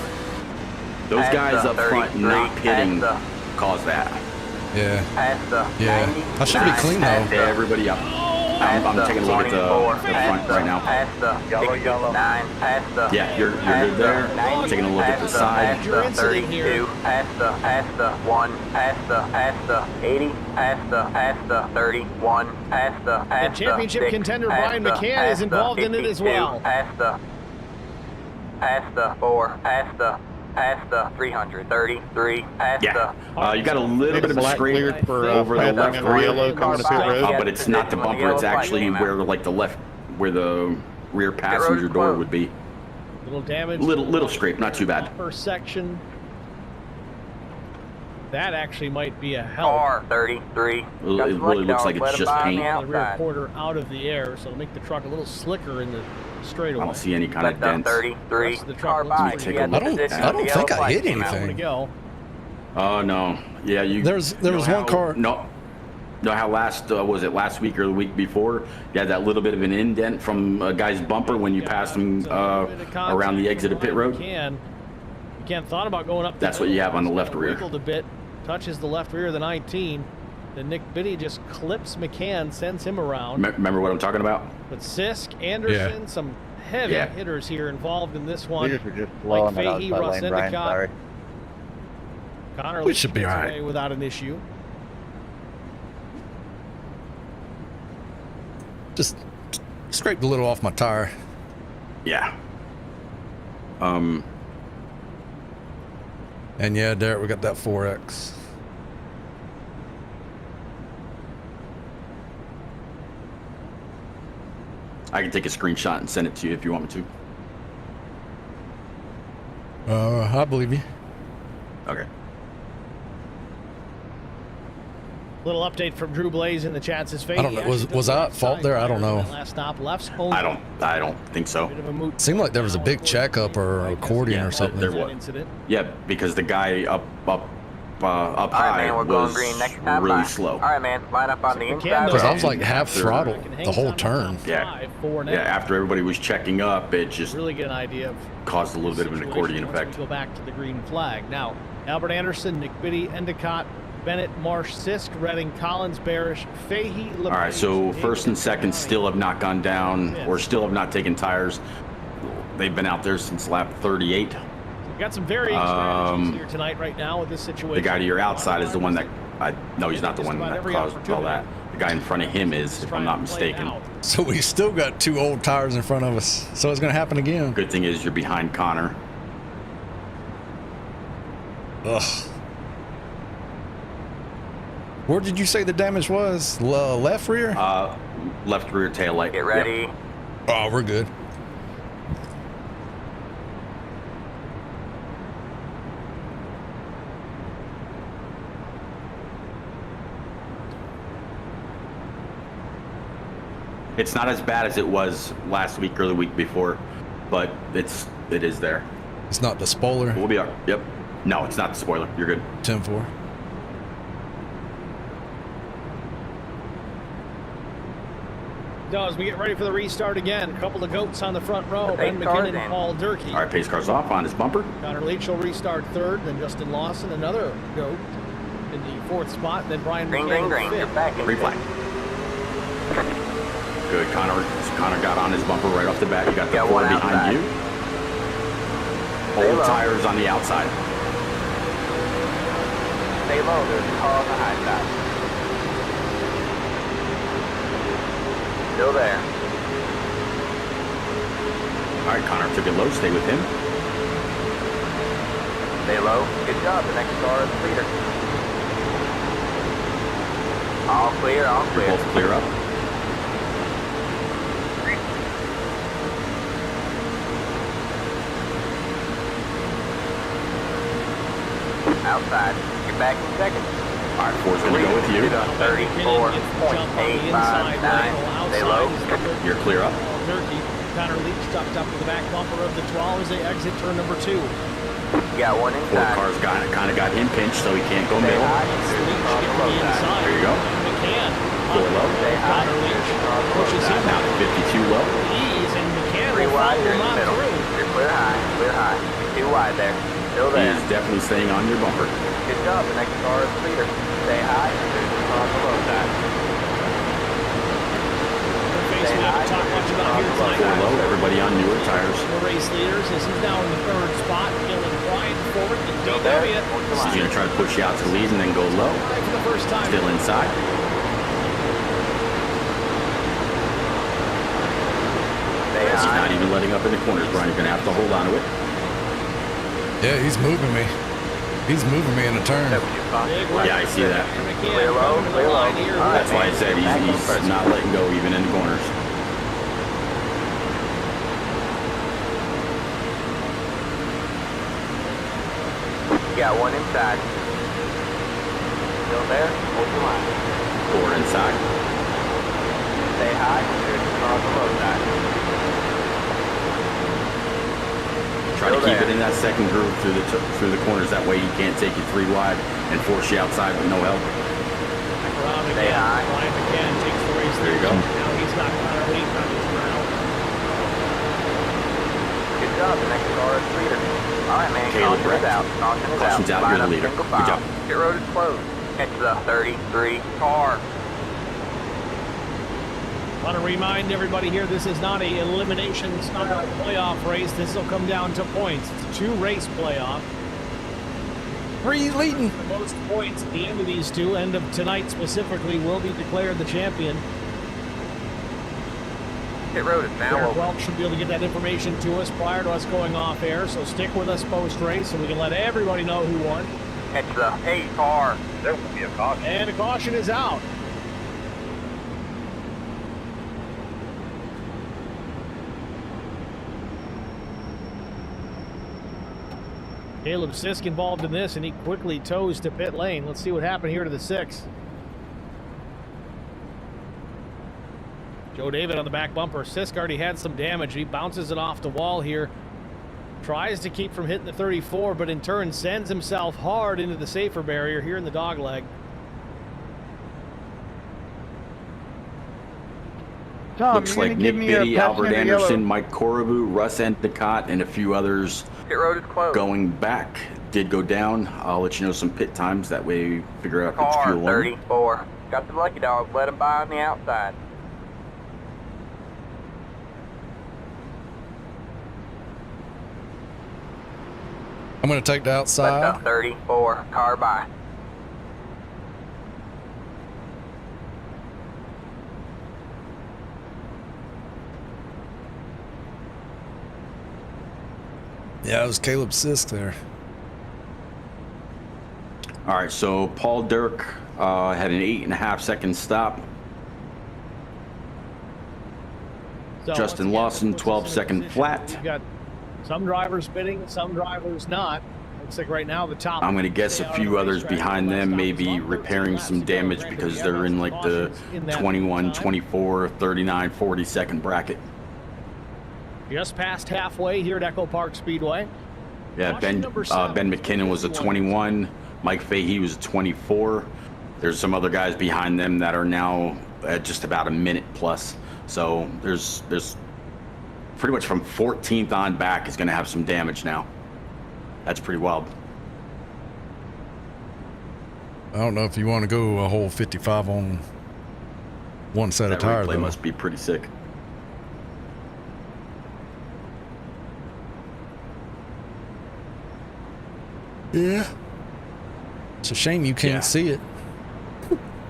Those Past guys the up front 33, not pitting past caused that. Yeah. Past the Yeah. 90, I should be clean, though. past the- Everybody up. I'm taking a look at the 24, front right now. Past the Yellow, 69, past the Yeah, you're good there. Taking a look at the side. Past the 32, past the 1, past the 80, past the 31, past the championship 6, contender past Brian the- McCann past is involved the in it as 52, well. Past the 4, past the 333, past Yeah, the you got a little bit of a Black scrape cleared for over the passing left and rear, yellow coming to pit road. but it's not the bumper. It's actually where like the left, where the rear passenger door would be. Little damage. Little scrape, not too bad. Upper section. That actually might be a help. car 33. It really looks like it's just paint. The rear quarter out of the air, so it'll make the truck a little slicker in the straightaway. I don't see any kind of Let dents. 33 Rest of the truck car looks by. pretty good. He had the I don't- position I when don't the think yellow I flag hit came out. Way to anything. go. Oh no, yeah, you. There was one car. No, know how last was it last week or the week before? You had that little bit of an indent from a guy's bumper when you passed him around the exit of pit road. You can thought about going up. That's what you have on the left rear. Wiggled a bit touches the left rear of the 19. Then Nick Biddy just clips McCann, sends him around. Remember what I'm talking about? But Sisk, Anderson, Yeah. some heavy Yeah. hitters here involved in this one. We just were just blowing Like it Fahey, outside Russ lane, Brian. Endicott. Sorry. Connor We Leach should be gets all right. away without an issue. Just scraped a little off my tire. Yeah. And yeah, Derek, we got that 4X. I can take a screenshot and send it to you if you want me to. I believe you. Okay. Little update from Drew Blaze in the chat says Fahey. I don't know. Was I at fault there? I don't know. Last stop, left's only. I don't think so. Bit of a moot Seemed like there was a big checkup or accordion Yeah, or something. there was. incident. Yeah, because the guy up All right, high man, we're going was green next time. really Bye. slow. All right, man, line up on the McCann inside. Because I was Yeah. like half throttle the whole turn. Yeah. For now. Yeah, after everybody was checking up, it just Really get an idea of caused a little bit of an situation accordion once effect. We go back to the green flag. Now, Albert Anderson, Nick Biddy, Endicott, Bennett, Marsh, Sisk, Redding, Collins, Barish, Fahey, All right, so first and second still have not gone down or still have not taken tires. They've been out there since lap 38. We've got some varying strategies here tonight right now with this situation. The guy to your outside is the one that no, he's not the one that caused all that. The guy in front of him is, if I'm not mistaken. So we still got 2 old tires in front of us. So it's going to happen again. Good thing is you're behind Connor. Ugh. Where did you say the damage was? Left rear? Left rear tail light. Get ready. Oh, we're good. It's not as bad as it was last week or the week before, but it is there. It's not the spoiler. We'll be all right. Yep. No, it's not the spoiler. You're good. 10-4. As we get ready for the restart again, a couple of goats on the front row. The Ben pace car's McKinnon, in. Paul Durkee. All right, pace car's off on his bumper. Connor Leach will restart third, then Justin Lawson, another goat in the fourth spot, then Brian Green, McCann green, green. You're fifth. back in Green flag. Good. Connor got on his bumper right off the bat. You got the Got four one behind outside. you. Stay Old low. tires on the outside. Stay low. There's a car on the high side. Still there. All right, Connor took it low. Stay with him. Stay low. Good job. The next car is clear. All clear. All You're clear. both clear up. Outside. You're back in second. All right, four's gonna go with you. 34.859. Stay low. You're clear up. Paul Durkee. Connor Leach tucked up to the back bumper of the 12 as they exit turn number 2. You got one Four inside. cars kind of got him pinched, so he can't go Stay middle. high. Leach There's a get car to on the the low side. inside. There you go. McCann. Four low. Stay high. Connor Leach There's a car on the low pushes him side. Now to 52 low. ease, and McCann Three will wide. follow You're in him the on middle. through. You're clear high. Clear high. Too wide there. Still He there. is definitely staying on your bumper. Good job. The next car is clear. Stay high. There's a car on the low side. Face we haven't talked much about here Four tonight. low. Everybody on newer tires. The race leaders, as he's now in the third spot, Dylan Bryant forward to Still there. DW. He's gonna try to push you out to lead and then go low. For the first time. Still inside. Stay He's high. not even letting up in the corners, Brian. You're gonna have to hold on to it. Yeah, he's moving me. He's moving me in a turn. Big left. Yeah, I see that. And McCann Clear low, coming to the clear low. line here. All right. That's why I said he's not letting go even in the corners. You got one inside. Still there? Hold the line. Four inside. Stay high. There's a car on the low side. Try to Still keep there. it in that second groove through the corners. That way he can't take you three wide and force you outside with no help. Back around Stay again. high. Brian McCann takes the race. There you go. Now he's got Connor Leach on his ground. Good job. The next car is clear. All right, man. Caleb Caution is wrecked. out. Caution is Caution's out, Line you're the up leader. single Good file. job. Pit road is closed. Catch the 33 car. Want to remind everybody here, this is not a elimination style playoff race. This will come down to points. It's a 2-race playoff. Breeze leading. The most points at the end of these two, end of tonight specifically, will be declared the champion. Pit road is now Derek open. Welch should be able to get that information to us prior to us going off air, so stick with us post-race so we can let everybody know who won. Catch the 8 car. There will be a caution. And a caution is out. Caleb Sisk involved in this, and he quickly toes to pit lane. Let's see what happened here to the 6. Joe David on the back bumper. Sisk already had some damage. He bounces it off the wall here. Tries to keep from hitting the 34, but in turn sends himself hard into the safer barrier here in the dog leg. Tom, Looks you're like gonna give Nick me a Biddy, Albert passenger Anderson, yellow. Mike Coraboo, Russ Endicott, and a few others Pit road is closed. going back. Did go down. I'll let you know some pit times. That way we figure out if it's Car fuel only. 34. Got the lucky dog. Let him by on the outside. I'm going to take the Let outside. the 34 car by. Yeah, it was Caleb Sisk there. All right, so Paul Dirk had an 8.5 second stop. So Justin once again, Lawson, that puts us 12 in a second position flat. where We've got some drivers bidding, some drivers not. Looks like right now the top. I'm going to guess stay a out few on the others racetrack. behind The last them stop may was be on 13 repairing laps some to go. damage Granted, because we they're have in some like the cautions in that 21, time. 24, 39, 40 second bracket. Just past halfway here at Echo Park Speedway. Yeah, Caution number 7. Ben McKinnon was a 21. Mike Fahey was a 24. There's some other guys behind them that are now at just about a minute plus. So there's pretty much from 14th on back is going to have some damage now. That's pretty wild. I don't know if you want to go a whole 55 on one set That of tire replay though. must be pretty sick. Yeah. It's a shame you can't Yeah. see it.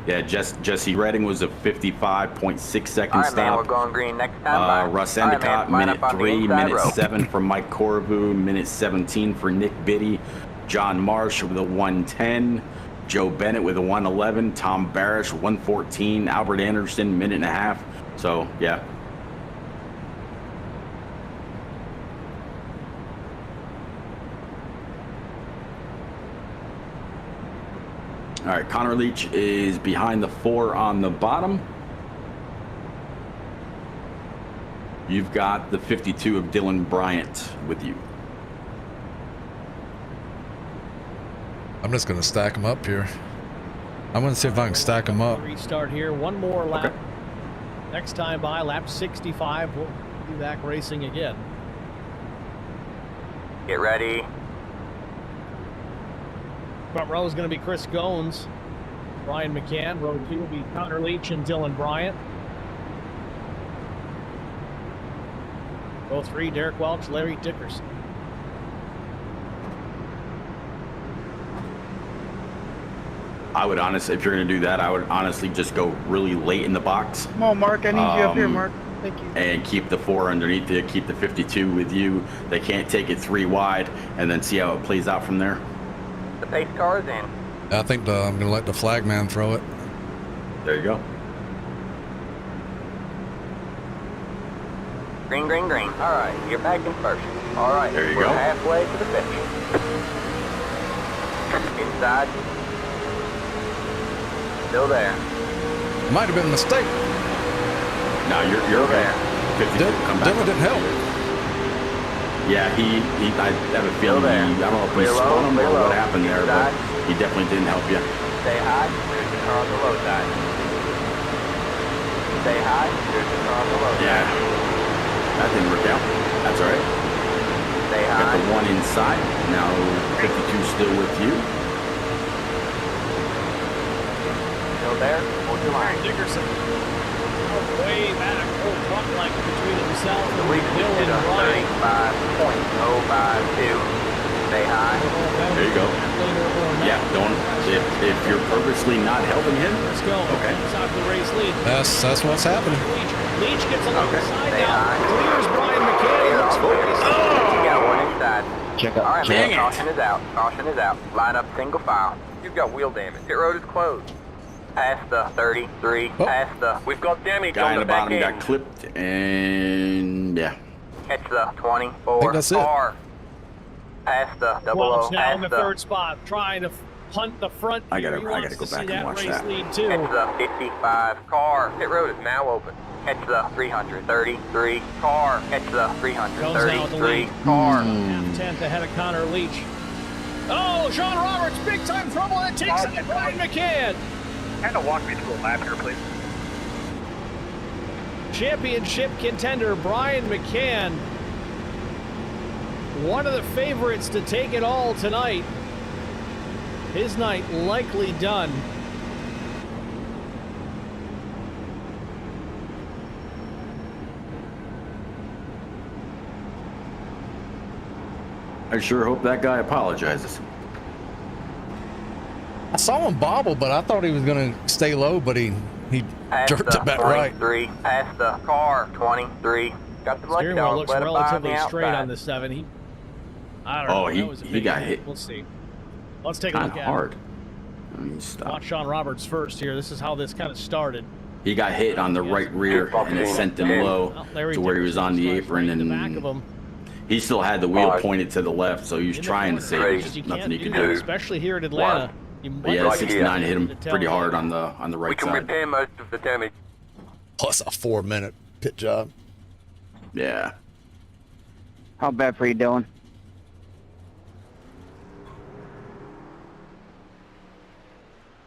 Yeah, Jesse Redding was a 55.6 second All right, man. We're stop. going green next time. Russ All right, Endicott, man, line minute up on the 3, inside minute row. 7 for Mike Coraboo, minute 17 for Nick Biddy, John Marsh with a 110, Joe Bennett with a 111, Tom Barish 114, Albert Anderson minute and a half. So yeah. All right, Connor Leach is behind the 4 on the bottom. You've got the 52 of Dylan Bryant with you. I'm just going to stack them up here. I'm going to see if I can stack them up. Restart here. One more lap. Okay. Next time by, lap 65. We'll be back racing again. Get ready. Front row is going to be Chris Goins, Brian McCann. Row 2 will be Connor Leach and Dylan Bryant. Row 3, Derek Welch, Larry Dickerson. I would honestly, if you're going to do that, I would honestly just go really late in the box Come on, Mark. I need you up here, Mark. Thank you. and keep the 4 underneath you, keep the 52 with you. They can't take it 3 wide and then see how it plays out from there. The pace car is in. I think I'm going to let the flag man throw it. There you go. Green, green, green. All right, you're back in first. All right, There you we're go. halfway to the finish. Inside. Still there. Might have been a mistake. Now you're Still okay. there. 52, come back. Dylan didn't help. Yeah, I have a feeling there. I don't know if we Clear low, spun him clear or low. what happened there, but Inside. he definitely didn't help you. Stay high. There's the car on the low side. Stay high. There's the car on the low Yeah, side. that didn't work out. That's all right. Stay Got high. the 1 There's inside. Now 52 still with you. Still there? Hold your line. Dickerson. Way back. Full front leg between himself The and lead Bill is and Ryan. 35.052. Stay high. There you go. Yeah, don't. If you're purposely not helping him, Let's go. Okay. Inside the race lead. That's what's happening. Leach gets a little Okay. side Stay down. high. Clears Brian McCann. Clear Looks off. focused. You got one inside. Check All up. right, Check man. Dang up. it. Caution is out. Caution is out. Line up single file. You've got wheel damage. Pit road is closed. Past the 33. Oh. Past the. We've got damage guy on in the the back bottom got end. clipped, and yeah. Catch the 24. I think that's it. car. Past the 00. Welch now in Past the third spot, trying to punt the front. I gotta- He I wants gotta go to back see and watch race that. lead Catch too. the 55 car. Pit road is now open. Catch the 333 car. Catch the 333 car. Half-tenth ahead of Connor Leach. Oh, Sean Roberts, big time trouble, and takes it to Brian McCann. Kind of walk me through a lap here, please. Championship contender Brian McCann, one of the favorites to take it all tonight. His night likely done. I sure hope that guy apologizes. I saw him bobble, but I thought he was going to stay low, but he Past jerked the it back right. 23. Past the car. 23. Got the lucky Steering wheel dog. looks Let it by on relatively the straight outside. on the 7. I don't Oh, know. he- That was a he big got hit. hit. We'll see. Let's take a Kind look of at hard. it. I mean, stop. Watch Sean Roberts first here. This is how this kind of started. He got hit on the right rear, and it sent him low Well, Larry to where he was on the Dickerson apron, right in the back of and him. he still had the wheel Five. pointed to the left, so he was In the trying to corner. save it. You Just can't nothing he do could that, do. especially here in Atlanta. You But might yeah, not 69 be hit able to him tell. pretty hard on the We right can side. repair most of the damage. Plus a 4-minute pit job. Yeah. How bad for you, Dylan?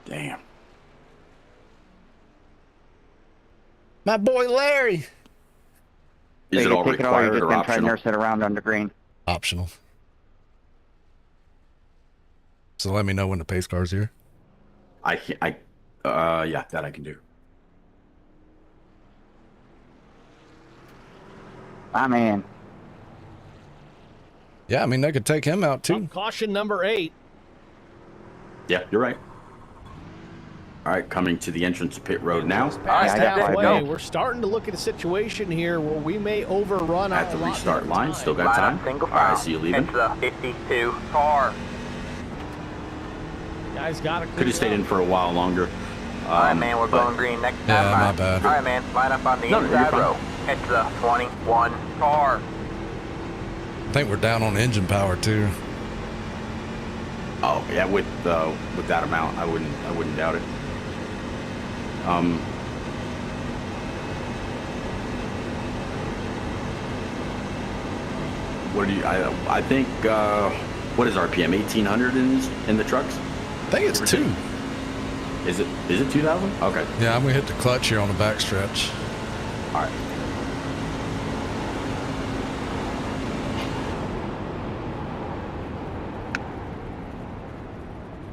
Damn. My boy Larry. Is it all take it all, you're required just or gonna try and optional? nurse it around under green. Optional. So let me know when the pace car's here. Yeah, that I can do. I'm in. Yeah, I mean, they could take him out too. Caution number 8. Yeah, you're right. All right, coming to the entrance to pit road now. Past right, halfway. go. We're starting to look at a situation here where we may overrun At our the allotment restart of line, time. still got Line time. up single All right, file. I see you leaving. Catch the 52 car. Guys got to Could have stayed in for a while longer. All right, man, we're but going green next Yeah, time. my bad. All right, man, line up on the No, you're inside fine. row. Catch the 21 car. I think we're down on engine power too. Oh yeah, with that amount, I wouldn't doubt it. What do you? I think what is RPM? 1800 in the trucks? I think it's 2. Is it 2000? Okay. Yeah, I'm gonna hit the clutch here on the backstretch. All right.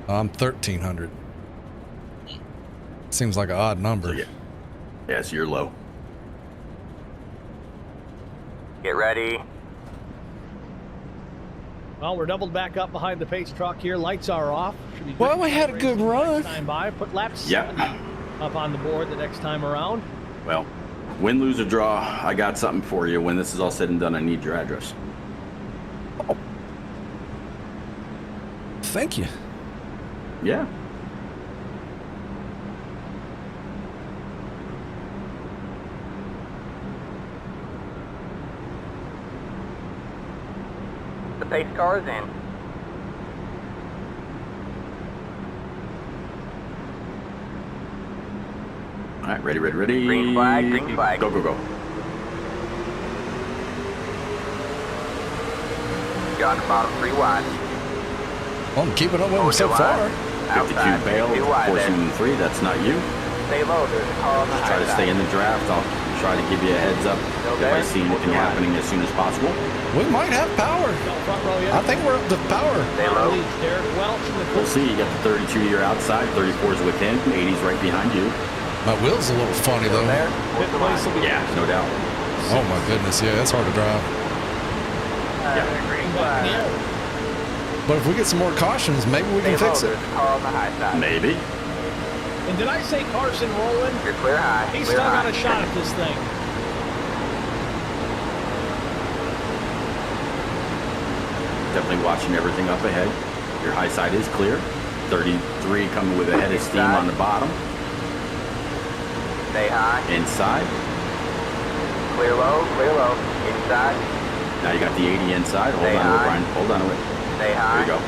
I'm 1300. Seems like an odd number. Yeah, so you're low. Get ready. Well, we're doubled back up behind the pace truck here. Lights are off. Should be good Well, we had a good run. Time by. Put lap 70 Yeah. up on the board the next time around. Well, win, lose, or draw, I got something for you. When this is all said and done, I need your address. Thank you. Yeah. The pace car is in. All right, ready. Green flag, green flag. Go. John, bottom 3 wide. Well, I'm keeping up with him so Hold your far. line. 52 Outside, bail, 2 wide there. forcing 3. That's not you. Stay low, there's a car on the Just high try to side. stay in the draft. try to give you a heads up if I see anything happening as soon as possible. We might have power. Front row yet. I think we're up to power. Stay low. Derek Welch in the We'll see. You got the 32 year outside, 34's with him, 80's right behind you. My wheel's a little funny though. There. fifth place will be Yeah, no doubt. Oh my goodness, yeah, it's hard to drive. Green flag. But if we get some more cautions, maybe we can Stay low. fix it. There's a car on the high side. Maybe. And did I say Carson Rowland? You're clear high. He's Clear still got high. a shot at this thing. Definitely watching everything up ahead. Your high side is clear. 33 coming with a head of steam on the bottom. Stay high. Inside. Clear low. Clear low. Inside. Now you got the 80 inside. Hold Stay on to it, high. Brian. Hold on to it. Stay There high. you go.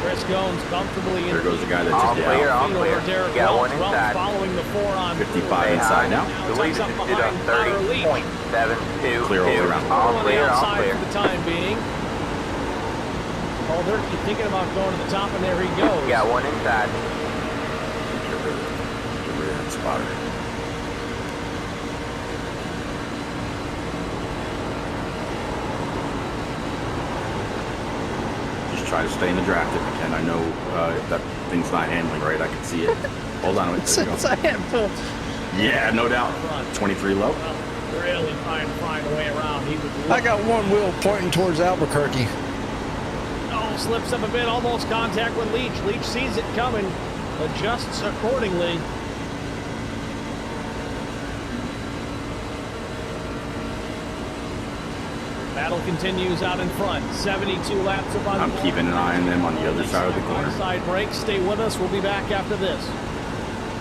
Chris Gomes comfortably in. There goes the guy that All just clear. out. All clear. Derek You got Welch. one Welch inside. following the 4 on 55 Stay inside high. now. The lead Tucks is up stood behind up Connor Leach. 30.72. Clear all the way around. All on the clear. All outside clear. for the time being. Oh, they're thinking about going to the top, and there he goes. You got one inside. Get rid of that spotter. Just try to stay in the draft if you can. I know if that thing's not handling right. I can see it. Hold on to it. There you It's go. a handful. Yeah, no doubt. 23 low. Well, really trying to find a way around. He was I got one wheel pointing towards Albuquerque. Oh, slips up a bit, almost contact with Leach. Leach sees it coming, adjusts accordingly. Battle continues out in front. 72 laps up on I'm the keeping an eye on them on the other side of the corner. Side break. Stay with us. We'll be back after this.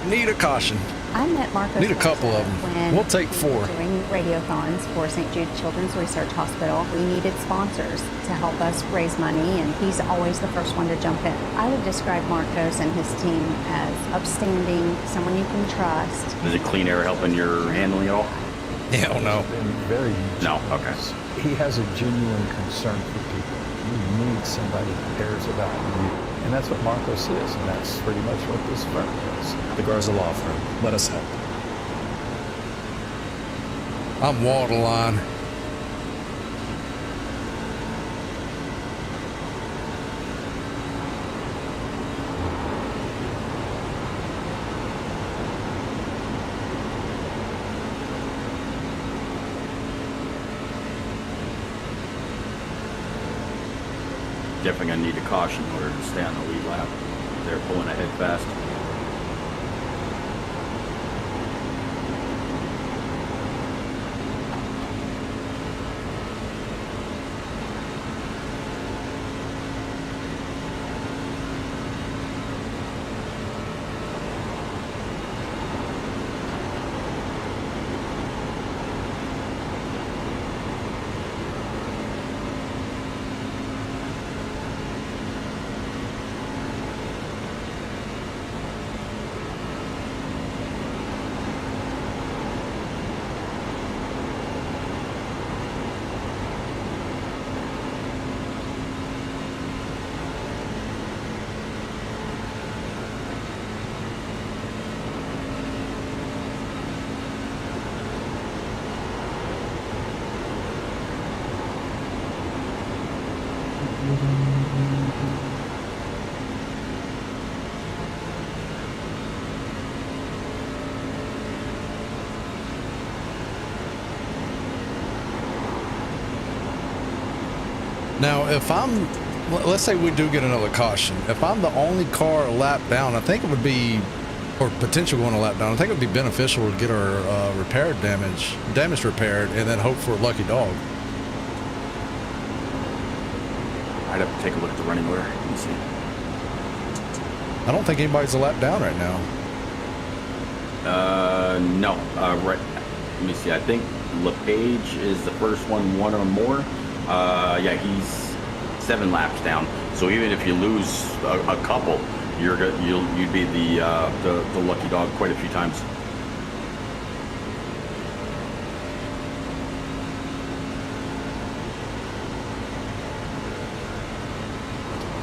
Need a caution. I met Marcos. Need a couple of Mendoza them. when We'll take we 4. were doing radiothons for St. Jude Children's Research Hospital. We needed sponsors to help us raise money, and he's always the first one to jump in. I would describe Marcos and his team as upstanding, someone you can trust. Is it clean air helping your handling at all? Hell no. Been very No, okay. He has a genuine concern for people. You need somebody who cares about you. And that's what Marcos is, and that's pretty much what this firm is. The Garza Law Firm. Let us help. I'm wall to line. Definitely gonna need a caution in order to stay on the lead lap. They're pulling ahead fast. Now, if I'm, let's say we do get another caution. If I'm the only car a lap down, I think it would be, or potential going a lap down, I think it would be beneficial to get our damage repaired, and then hope for a lucky dog. I'd have to take a look at the running order. Let me see. I don't think anybody's a lap down right now. No. Right. Let me see. I think LePage is the first one or more. Yeah, he's 7 laps down. So even if you lose a couple, you'd be the lucky dog quite a few times.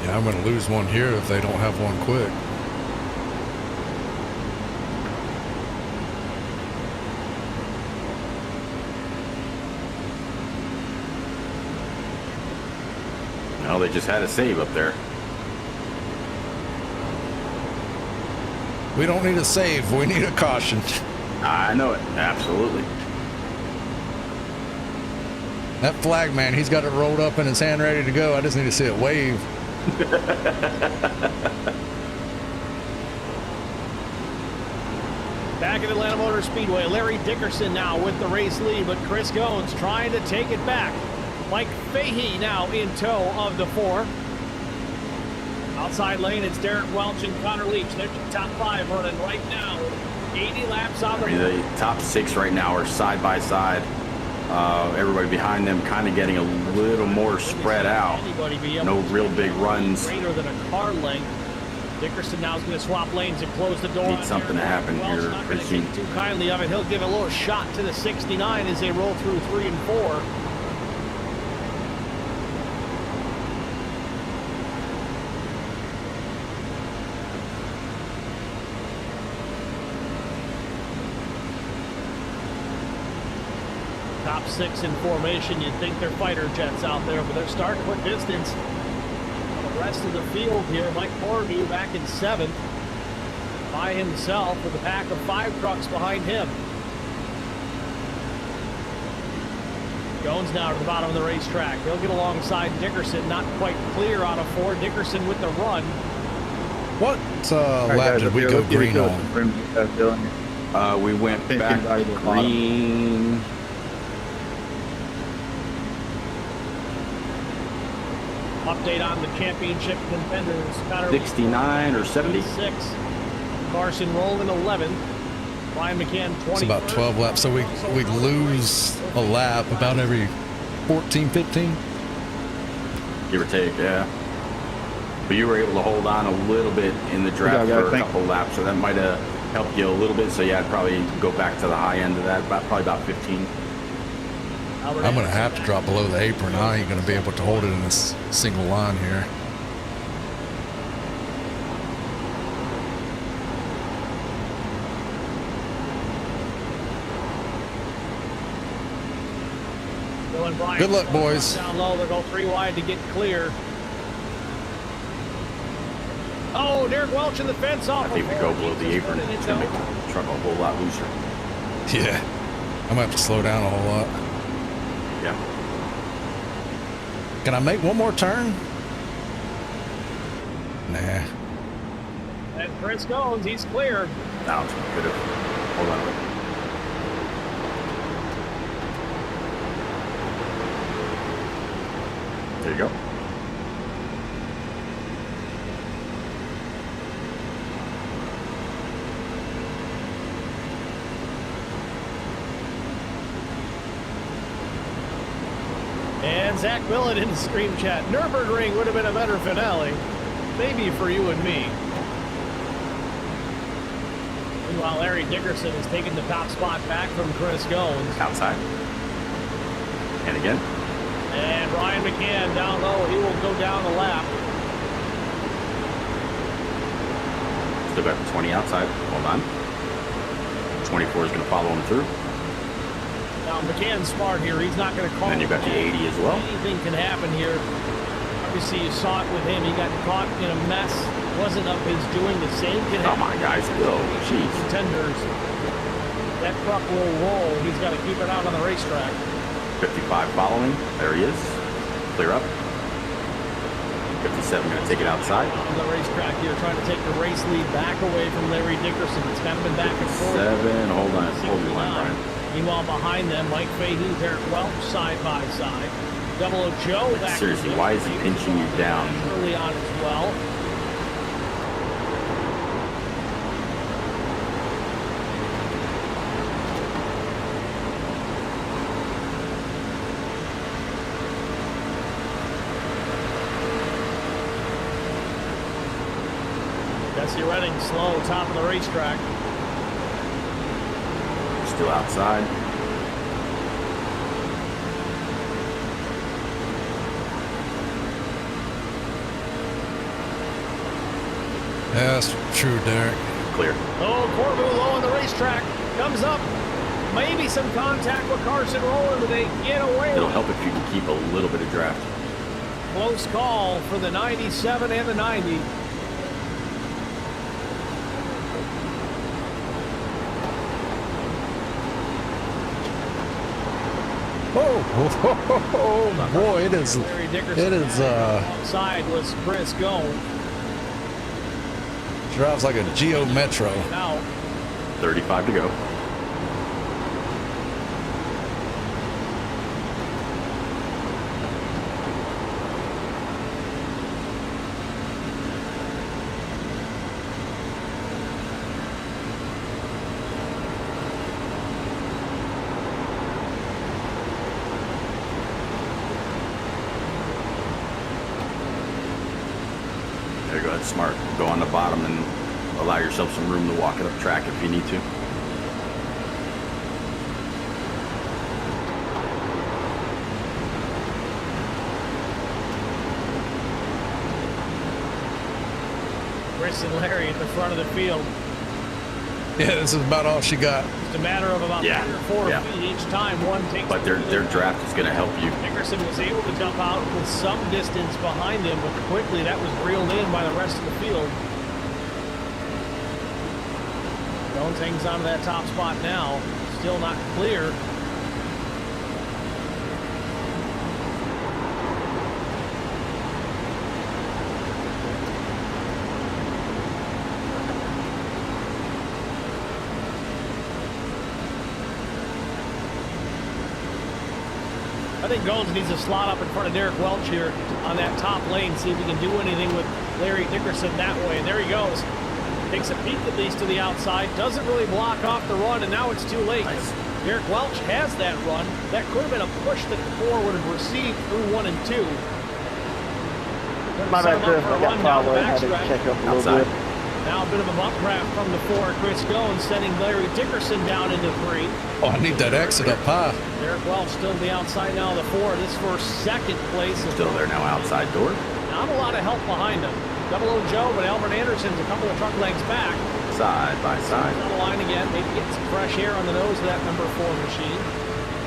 Yeah, I'm going to lose one here if they don't have one quick. Well, they just had a save up there. We don't need a save. We need a caution. I know it. Absolutely. That flag man, he's got it rolled up in his hand ready to go. I just need to see it wave. Back at Atlanta Motor Speedway, Larry Dickerson now with the race lead, but Chris Goins trying to take it back. Mike Fahey now in tow of the 4. Outside lane, it's Derek Welch and Connor Leach. They're top 5 running right now. 80 laps on the road. The top 6 right now are side by side. Everybody behind them kind of getting a little more spread out. No real big runs. Greater than a car length. Dickerson now is going to swap lanes and close the door. Need something to happen here pretty soon. Too kindly of it. He'll give a little shot to the 69 as they roll through 3 and 4. Top 6 in formation. You'd think they're fighter jets out there, but they're starting to put distance. The rest of the field here, Mike Corby back in 7th by himself with a pack of 5 trucks behind him. Jones now to the bottom of the racetrack. He'll get alongside Dickerson, not quite clear out of 4. Dickerson with the run. What lap did we go green on? We went back green. Update on the championship contenders. 69 or 70? 6. Carson Rowland 11. Ryan McCann 20. It's about 12 laps. So we lose a lap about every 14, 15? Give or take, yeah. But you were able to hold on a little bit in the draft for a couple laps, so that might have helped you a little bit. So yeah, I'd probably go back to the high end of that, probably about 15. I'm going to have to drop below the apron. I ain't going to be able to hold it in this single line here. Good luck, boys. Down low, they'll go 3 wide to get clear. Oh, Derek Welch in the fence off. I think we go below the apron. It's going to make the truck a whole lot looser. Yeah. I'm going to have to slow down a whole lot. Yeah. Can I make one more turn? Nah. And Chris Goins, he's clear. Now it's good. Hold on. There you go. And Zach Millett in the stream chat. Nürburgring would have been a better finale. Maybe for you and me. Meanwhile, Larry Dickerson has taken the top spot back from Chris Goins. Outside. And again. And Ryan McCann down low. He will go down a lap. Still got the 20 outside. Hold on. 24 is going to follow him through. Now McCann's smart here. He's not going to call. And then you've got the 80 as well. Anything can happen here. Obviously, you saw it with him. He got caught in a mess. Wasn't of his doing. The same can happen. Come on, guys, go. Jeez. Contenders. That truck will roll. He's got to keep it out on the racetrack. 55 following. There he is. Clear up. 57 going to take it outside. On the racetrack here, trying to take the race lead back away from Larry Dickerson. It's kind of been back and forth. 7. Hold on. Hold your line, Brian. Meanwhile, behind them, Mike Fahey, Derek Welch, side by side. Double O Joe back. Seriously, why is he pinching you down? Early on as well. Jesse Redding slow, top of the racetrack. Still outside. Yeah, that's true, Derek. Clear. Oh, Corbu low on the racetrack. Comes up. Maybe some contact with Carson Rowland, but they get away. It'll help if you can keep a little bit of draft. close call for the 97 and the 90. Oh, boy, it is. It is. Outside was Chris Goen. Drives like a Geo Metro. Now 35 to go. There you go. That's smart. Go on the bottom and allow yourself some room to walk it up track if you need to. Chris and Larry at the front of the field. Yeah, this is about all she got. Just a matter of about 3 or 4 feet each time one takes. But their draft is going to help you. Dickerson was able to jump out with some distance behind him, but quickly that was reeled in by the rest of the field. Jones hangs on to that top spot now. Still not clear. I think Goins needs to slot up in front of Derek Welch here on that top lane, see if he can do anything with Larry Dickerson that way. And there he goes. Takes a peek at least to the outside. Doesn't really block off the run, and now it's too late. Nice. Derek Welch has that run. That could have been a push that the 4 would have received through 1 and 2. My bad, Chris. I got fouled. I had to check up a little bit. Now a bit of a bump draft from the 4. Chris Goins sending Larry Dickerson down into 3. Oh, I need that exit up high. Derek Welch still the outside now, the 4. This for second place. Still there now, outside door. Not a lot of help behind him. Double O Joe, but Albert Anderson's a couple of truck legs back. Side by side. On the line again. Maybe get some fresh air on the nose of that number 4 machine.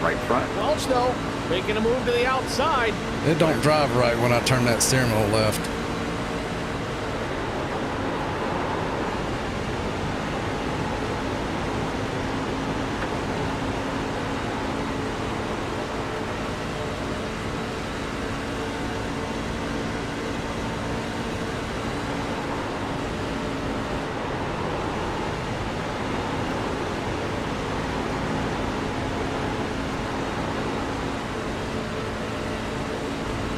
Right front. Welch, though, making a move to the outside. It don't drive right when I turn that steering wheel left.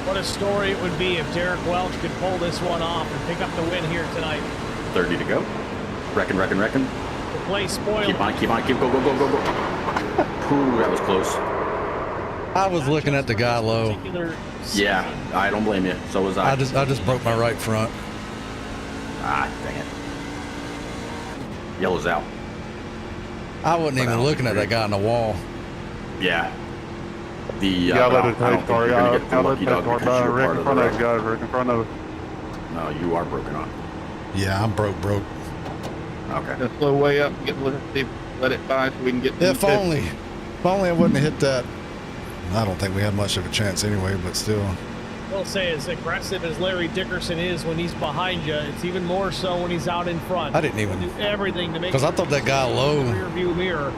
What a story it would be if Derek Welch could pull this one off and pick up the win here tonight. 30 to go. Reckon. The play spoiled. Keep on. Go. Ooh, that was close. I was looking at the guy low. Yeah, I don't blame you. So was I. I just broke my right front. Ah, dang it. Yellow's out. I wasn't even looking at that guy on the wall. Yeah. The Yeah, let it I don't think you're gonna get the lucky dog because you're Rick part in of front the of us, guys. Rick in front of us. No, you are broken on. Yeah, I'm broke. Okay. Just slow way up, let it by so we can get. If only I wouldn't have hit that. I don't think we had much of a chance anyway, but still. We'll say as aggressive as Larry Dickerson is when he's behind you, it's even more so when he's out in front. I didn't even do everything to make. Because I thought that guy low. Rear view mirror,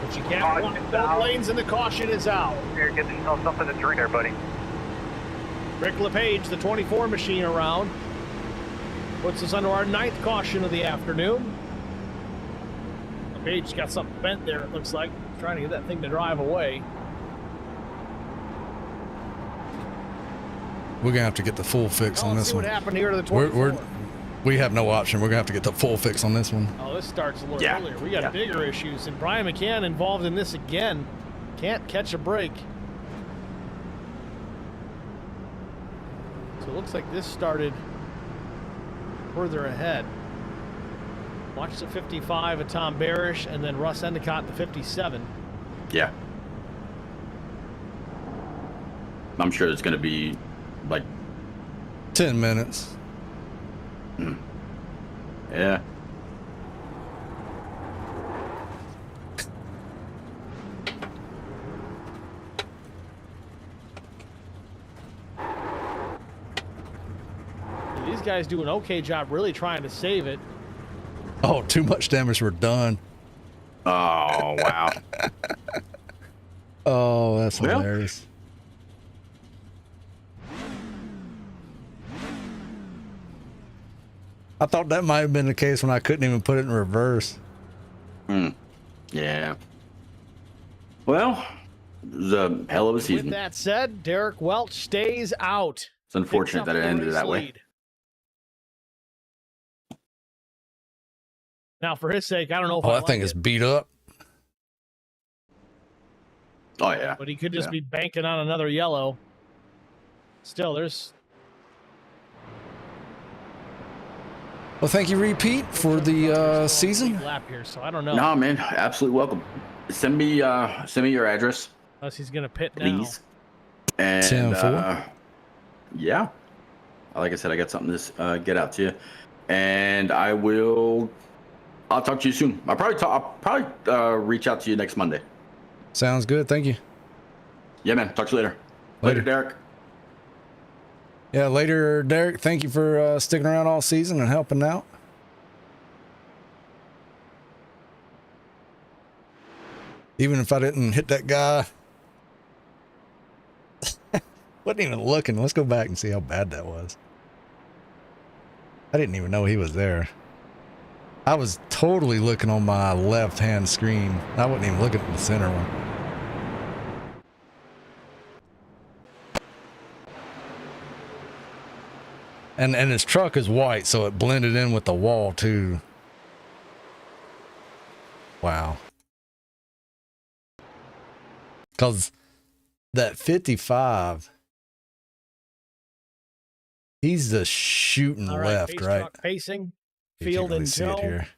but you can't block both lanes and the caution is out. You're getting yourself something to drink there, buddy. Rick LePage, the 24 machine around, puts us under our 9th caution of the afternoon. LePage got something bent there, it looks like. Trying to get that thing to drive away. We're gonna have to get the full fix on this see one. What happened here to the 24? We have no option. We're gonna have to get the full fix on this one. Oh, this starts a little earlier. We got bigger issues, and Brian McCann involved in this again. Can't catch a break. So it looks like this started further ahead. Watch the 55 of Tom Barish, and then Russ Endicott the 57. Yeah. I'm sure it's going to be like 10 minutes. Yeah. These guys do an okay job really trying to save it. Oh, too much damage. We're done. Oh, wow. Oh, that's hilarious. I thought that might have been the case when I couldn't even put it in reverse. Yeah. Well, it was a hell of a season. With that said, Derek Welch stays out. It's unfortunate that it ended that way. Now, for his sake, I don't know if that thing is beat up. Oh, yeah. But he could just be banking on another yellow. Still, there's... Well, thank you, Repeat, for the season. Lap here, so I don't know. No, man, absolutely welcome. Send me your address. Unless he's gonna pit please. now. And 10-4. Yeah, like I said, I got something to get out to you, and I'll talk to you soon. I'll probably reach out to you next Monday. Sounds good. Thank you. Yeah, man. Talk to you later. Later, Derek. Yeah, later, Derek. Thank you for sticking around all season and helping out. Even if I didn't hit that guy. Wasn't even looking. Let's go back and see how bad that was. I didn't even know he was there. I was totally looking on my left-hand screen. I wasn't even looking at the center one. And his truck is white, so it blended in with the wall too. Wow. Because that 55, he's just shooting All left, pace right? Truck pacing, You field can't really and see it tow. here.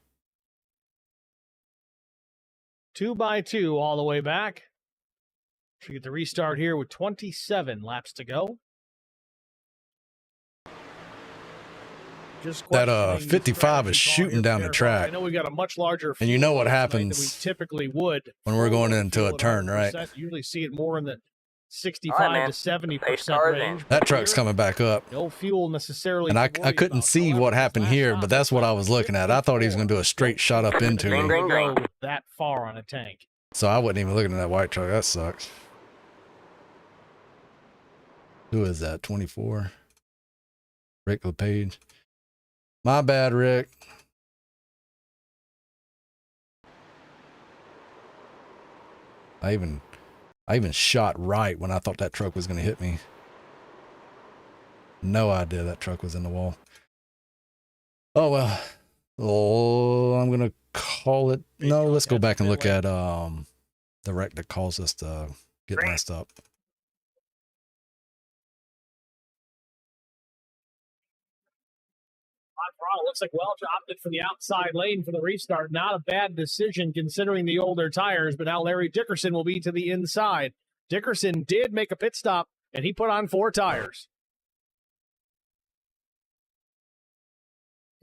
2 by 2 all the way back. We get the restart here with 27 laps to go. Just That 55 is shooting down the track. I know we got a much larger, and you know what than happens we typically would when we're going into a turn, right? You usually see it more in the 65 to 70% range. That truck's coming back up. No fuel necessarily. And I couldn't see what happened here, but that's what I was looking at. I thought he was going to do a straight shot up into me. Go that far on a tank. So I wasn't even looking at that white truck. That sucks. Who is that? 24. Rick LePage. My bad, Rick. I even shot right when I thought that truck was going to hit me. No idea that truck was in the wall. Oh, well. Oh, I'm going to call it. No, let's go back and look at the wreck that caused us to get messed up. Looks like Welch opted for the outside lane for the restart. Not a bad decision considering the older tires, but now Larry Dickerson will be to the inside. Dickerson did make a pit stop, and he put on 4 tires.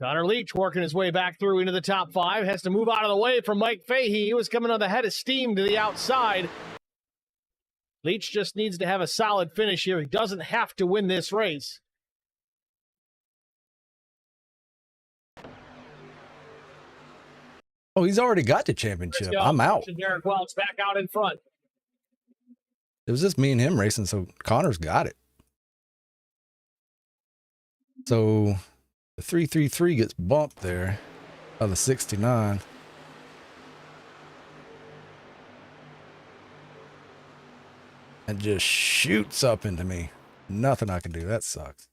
Connor Leach working his way back through into the top 5. Has to move out of the way from Mike Fahey. He was coming on the head of steam to the outside. Leach just needs to have a solid finish here. He doesn't have to win this race. Oh, he's already got the championship. I'm out. Derek Welch back out in front. It was just me and him racing, so Connor's got it. So the 333 gets bumped there by the 69. And just shoots up into me. Nothing I can do. That sucks.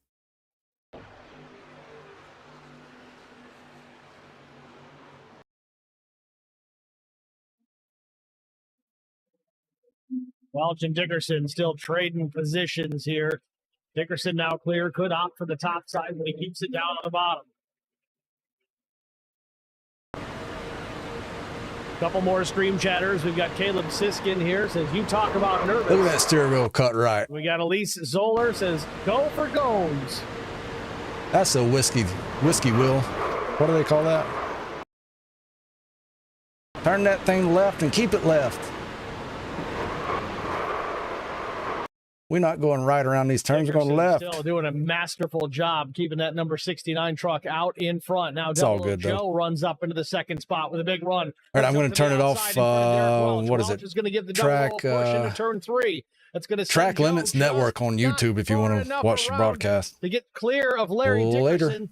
Welch and Dickerson still trading positions here. Dickerson now clear, could opt for the top side, but he keeps it down on the bottom. Couple more stream chatters. We've got Caleb Siskin here. Says, you talk about nervous. Look at that steering wheel cut right. We got Elise Zoller. Says, go for Gomes. That's a whiskey wheel. What do they call that? Turn that thing left and keep it left. We're not going right around these turns. We're going left. Still doing a masterful job keeping that number 69 truck out in front. Now It's all good, though. Joe runs up into the second spot with a big run. All right, I'm going to turn it off. What is it? Is going to give the Track, push into turn 3. That's going to Track Limits Network on YouTube if you want to watch the broadcast. To get clear of Larry Later. Dickerson.